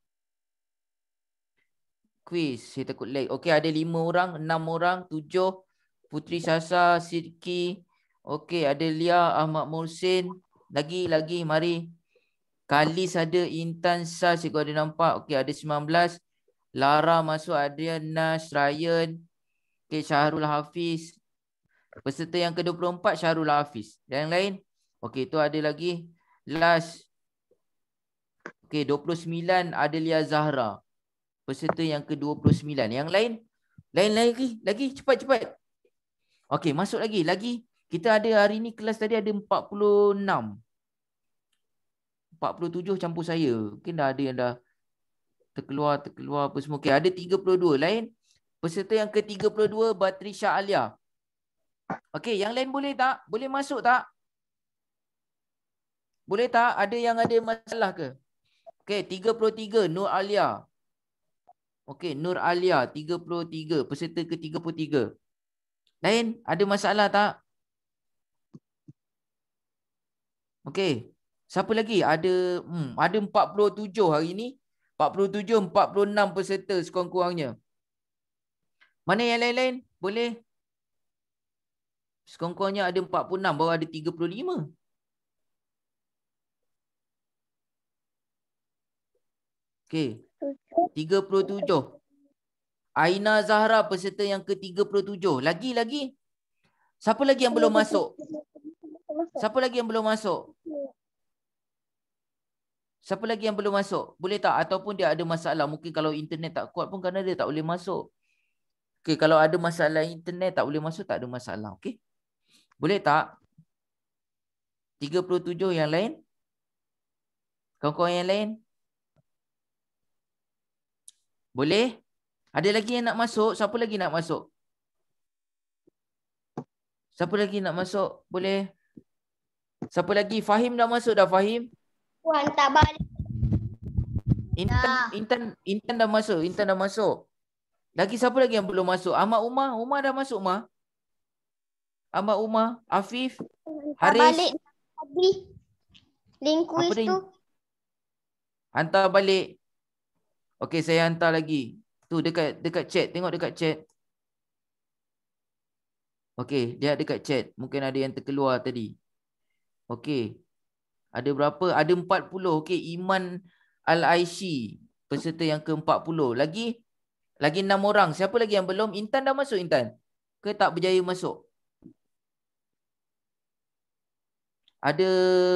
quiz. Saya takut lag. Okey, ada 5 orang, 6 orang, 7. Putri Sasa, Sidki. Okey, ada Lia, Ahmad Mursin. Lagi, mari. Kalis ada, Intan Sah, cikgu ada nampak. Okey, ada 19. Lara masuk, Adrian, Nash, Ryan. Okey, Syahrul Hafiz. Peserta yang ke-24, Syahrul Hafiz. Dan yang lain? Okey, tu ada lagi. Last. Okey, 29, Adelia Zahra. Peserta yang ke-29. Yang lain? Lagi. Cepat. Okey, masuk lagi. Kita ada hari ni kelas tadi ada 46. 47 campur saya. Mungkin dah ada yang dah terkeluar apa semua. Okey, ada 32 lain. Peserta yang ke-32 Batrisha Alia. Okey, yang lain boleh tak? Boleh masuk tak? Boleh tak? Ada yang ada masalah ke? Okey, 33 Nur Alia. Okey, Nur Alia 33, peserta ke-33. Lain, ada masalah tak? Okey. Siapa lagi? Ada 47 hari ni. 47, 46 peserta sekurang-kurangnya. Mana yang lain-lain? Boleh? Sekurang-kurangnya ada 46, baru ada 35. Okey. 37. Aina Zahra peserta yang ke-37. Lagi. Siapa lagi yang belum masuk? Siapa lagi yang belum masuk? Boleh tak? Ataupun dia ada masalah. Mungkin kalau internet tak kuat pun kerana dia tak boleh masuk. Okey, kalau ada masalah internet tak boleh masuk, tak ada masalah. Okey. Boleh tak? 37 yang lain? Kawan-kawan yang lain? Boleh? Ada lagi yang nak masuk? Siapa lagi nak masuk? Boleh? Siapa lagi? Fahim dah masuk dah, Fahim? Puan tak balik. Intan dah masuk. Lagi siapa lagi yang belum masuk? Ahmad Umar. Umar dah masuk, Umar? Ahmad Umar, Afif, Tak Haris. balik tadi. Link Apa quiz dia? tu. Hantar balik. Okey, saya hantar lagi. Tu dekat chat. Tengok dekat chat. Okey, dia dekat chat. Mungkin ada yang terkeluar tadi. Okey. Ada berapa? Ada 40. Okey, Iman Al-Aishi. Peserta yang ke-40. Lagi 6 orang. Siapa lagi yang belum? Intan dah masuk, Intan? Ke tak berjaya masuk? Ada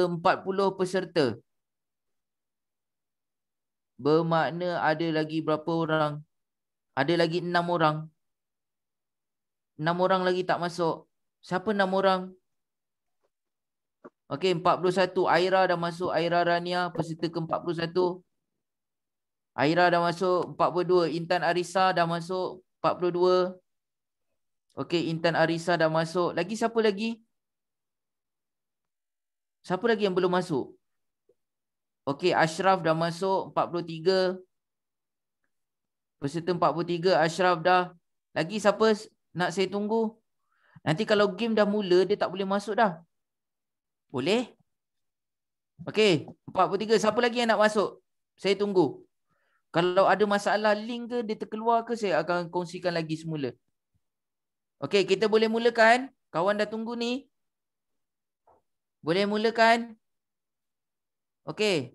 40 peserta. Bermakna ada lagi berapa orang? Ada lagi 6 orang. 6 orang lagi tak masuk. Siapa 6 orang? Okey, 41. Aira dah masuk. Aira Rania, peserta ke-41. Aira dah masuk. 42. Intan Arisa dah masuk. 42. Okey, Intan Arisa dah masuk. Lagi siapa lagi? Siapa lagi yang belum masuk? Okey, Ashraf dah masuk. 43. Peserta 43. Ashraf dah. Lagi siapa nak saya tunggu? Nanti kalau game dah mula, dia tak boleh masuk dah. Boleh? Okey, 43. Siapa lagi yang nak masuk? Saya tunggu. Kalau ada masalah link ke, dia terkeluar ke, saya akan kongsikan lagi semula. Okey, kita boleh mulakan? Kawan dah tunggu ni. Boleh mulakan? Okey.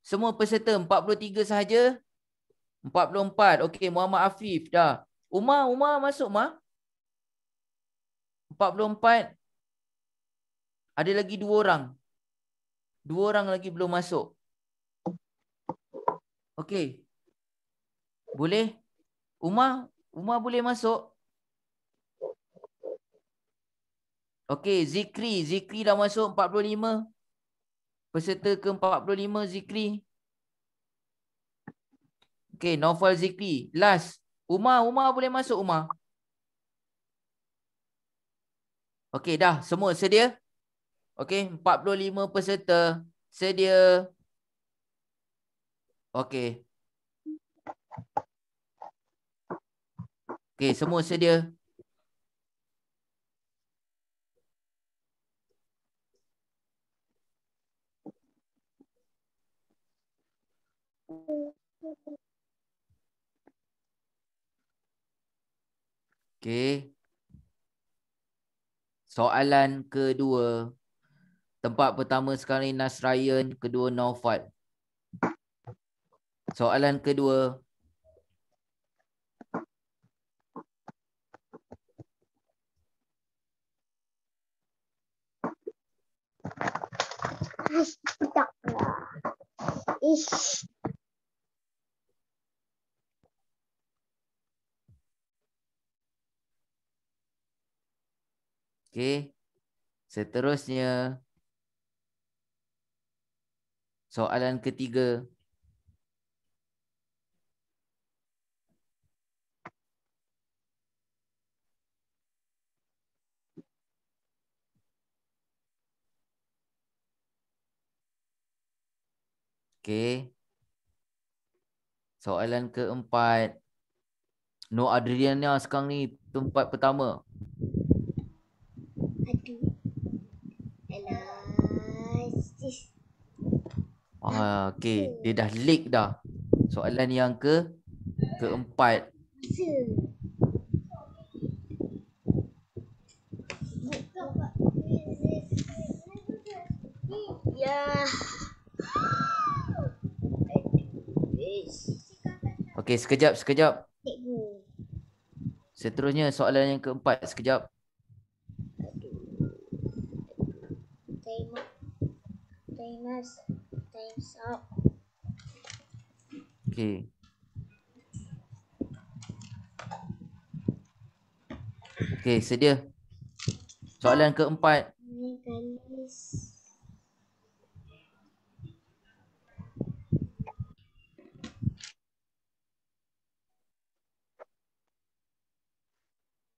Semua peserta 43 sahaja. 44. Okey, Muhammad Afif dah. Umar masuk, Umar? 44. Ada lagi 2 orang. 2 orang lagi belum masuk. Okey. Boleh? Umar boleh masuk? Okey, Zikri dah masuk 45. Peserta ke-45 Zikri. Okey, Naufal Zikri. Last. Umar boleh masuk, Umar? Okey, dah. Semua sedia? Okey, 45 peserta. Sedia. Okey. Okey, semua sedia. Okey. Soalan kedua. Tempat pertama sekarang ni Nasrayan, kedua Naufal. Soalan kedua. Tak lah. Ish. Okey. Seterusnya. Soalan ketiga. Okey. Soalan keempat. Nur Adriana sekarang ni tempat pertama. Aduh. Alah. Sis. Okey, dia dah leak dah. Soalan yang keempat. Ya. Okey, sekejap. Cikgu. Seterusnya soalan yang keempat. Sekejap. Time's up. Okey. Okey, sedia. Soalan keempat. Ini galis.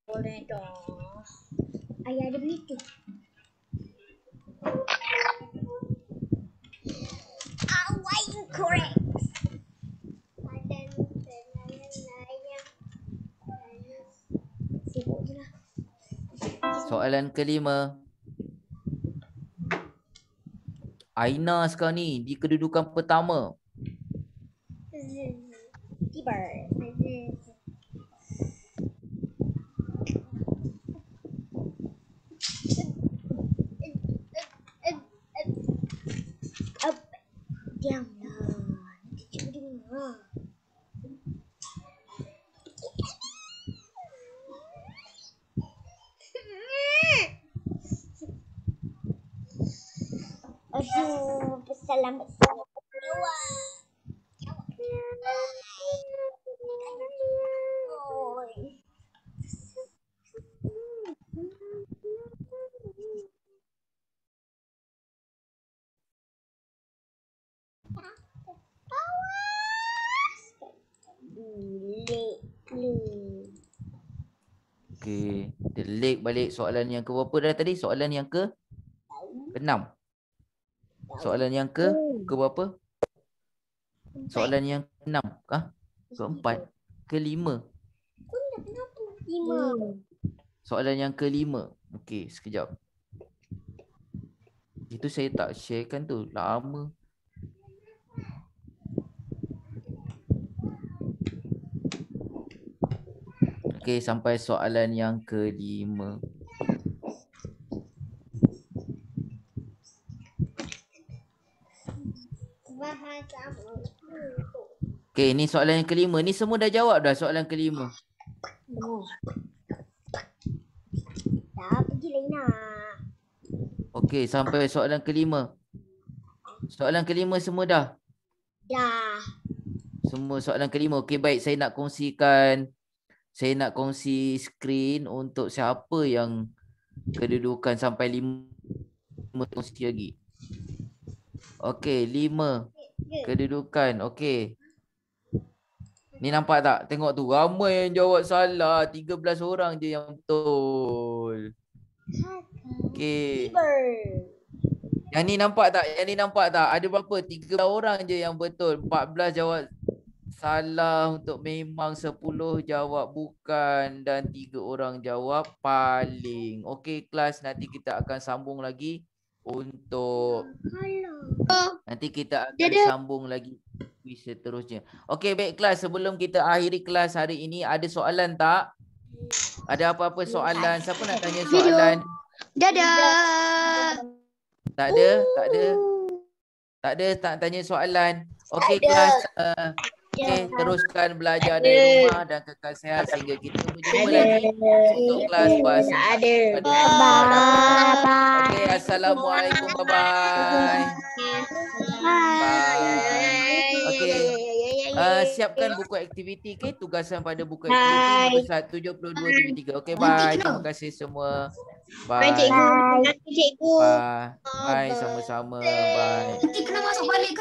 Boleh dong. Ayah ada Bluetooth. Why you correct? Soalan kelima. Aina sekarang ni di kedudukan pertama. Diamlah. Cuba dengar. Aduh, selamat keluar. Okey, delik balik soalan yang ke berapa dah tadi? Soalan yang ke 6. Soalan yang ke berapa? Soalan yang ke-6 kah? Ke-4, ke-5. Soalan yang ke-5. Okey, sekejap. Itu saya tak sharekan tu, lama. Okey, sampai soalan yang ke-5. Okey, ni soalan yang ke-5. Ni semua dah jawab dah soalan ke-5. Dah pergi Lena. Okey, sampai soalan ke-5. Soalan ke-5 semua dah? Dah. Semua soalan ke-5. Okey, baik. Saya nak kongsi skrin untuk siapa yang kedudukan sampai 5 kongsi lagi. Okey, 5 kedudukan. Okey. Ni nampak tak? Tengok tu. Ramai yang jawab salah. 13 orang je yang betul. Okey. Yang ni nampak tak? Yang ni nampak tak? Ada berapa? 13 orang je yang betul. 14 jawab salah untuk memang, 10 jawab bukan dan 3 orang jawab paling. Okey kelas, nanti kita akan sambung lagi untuk sambung lagi seterusnya. Okey baik kelas, sebelum kita akhiri kelas hari ini, ada soalan tak? Ada apa-apa soalan? Siapa nak tanya soalan? Dadah. Tak ada? Tak ada? Tak ada, tak tanya soalan. Okey kelas, okey, teruskan belajar dari rumah dan kekal sihat sehingga kita berjumpa lagi untuk kelas bahasa. Okey, assalamualaikum, bye-bye. Bye. Okey. Siapkan buku aktiviti, okey, tugasan pada buku aktiviti muka 7273. Okey, bye. Terima kasih semua. Bye. Bye cikgu. Bye. Bye sama-sama. Bye. Nanti kena masuk balik.